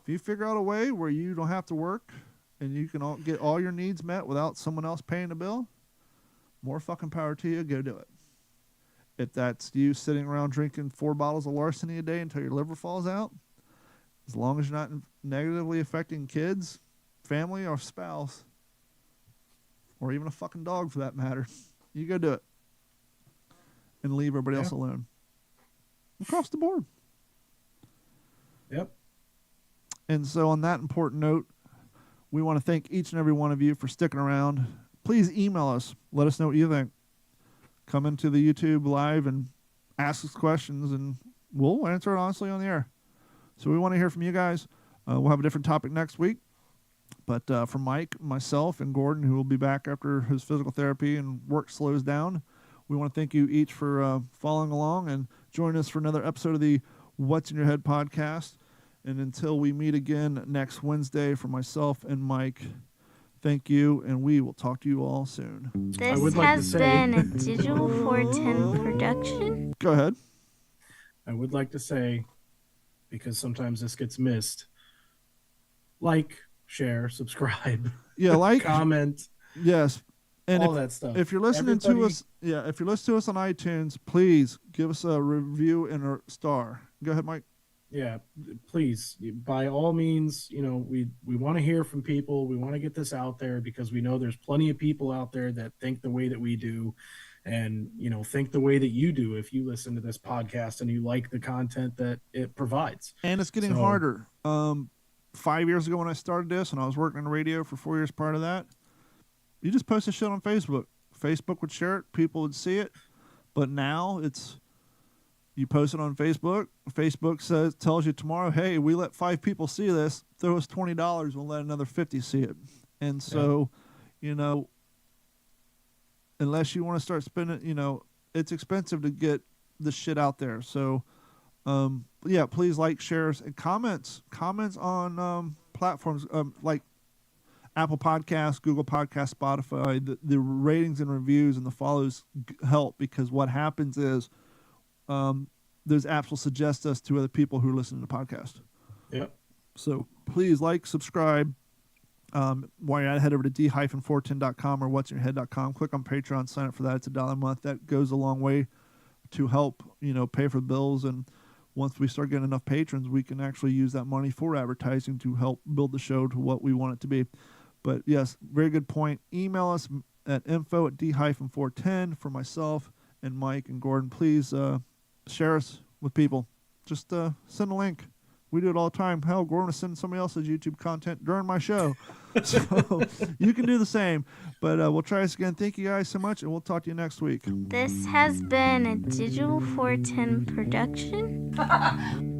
If you figure out a way where you don't have to work and you can get all your needs met without someone else paying the bill, more fucking power to you. Go do it. If that's you sitting around drinking 4 bottles of larceny a day until your liver falls out, as long as you're not negatively affecting kids, family, or spouse, or even a fucking dog for that matter, you go do it. And leave everybody else alone. Across the board. Yep. And so on that important note, we want to thank each and every one of you for sticking around. Please email us. Let us know what you think. Come into the YouTube live and ask us questions, and we'll answer it honestly on the air. So we want to hear from you guys. We'll have a different topic next week. But for Mike, myself, and Gordon, who will be back after his physical therapy and work slows down, we want to thank you each for following along and joining us for another episode of the What's in Your Head podcast. And until we meet again next Wednesday, for myself and Mike, thank you, and we will talk to you all soon. This has been a Digital 410 production. Go ahead. I would like to say, because sometimes this gets missed, like, share, subscribe, like, comment, yes, and all that stuff. If you're listening to us, if you're listening to us on iTunes, please give us a review and a star. Go ahead, Mike. Yeah, please, by all means, we want to hear from people. We want to get this out there because we know there's plenty of people out there that think the way that we do, and think the way that you do if you listen to this podcast and you like the content that it provides. And it's getting harder. 5 years ago when I started this, and I was working in radio for 4 years prior to that, you just post a shit on Facebook. Facebook would share it, people would see it, but now it's you post it on Facebook. Facebook tells you tomorrow, hey, we let 5 people see this. Throw us $20. We'll let another 50 see it. And so, unless you want to start spending, it's expensive to get the shit out there. So, please like, shares, and comments. Comments on platforms like Apple Podcasts, Google Podcasts, Spotify. The ratings and reviews and the follows help, because what happens is those apps will suggest us to other people who listen to the podcast. Yep. So please like, subscribe. While you're at, head over to d-410.com or whatsinyourhead.com. Click on Patreon, sign up for that. It's $1 a month. That goes a long way to help, pay for the bills. And once we start getting enough patrons, we can actually use that money for advertising to help build the show to what we want it to be. But yes, very good point. Email us at info@d-410 for myself and Mike and Gordon. Please share us with people. Just send a link. We do it all the time. Hell, Gordon is sending somebody else's YouTube content during my show. So you can do the same. But we'll try this again. Thank you guys so much, and we'll talk to you next week. This has been a Digital 410 production.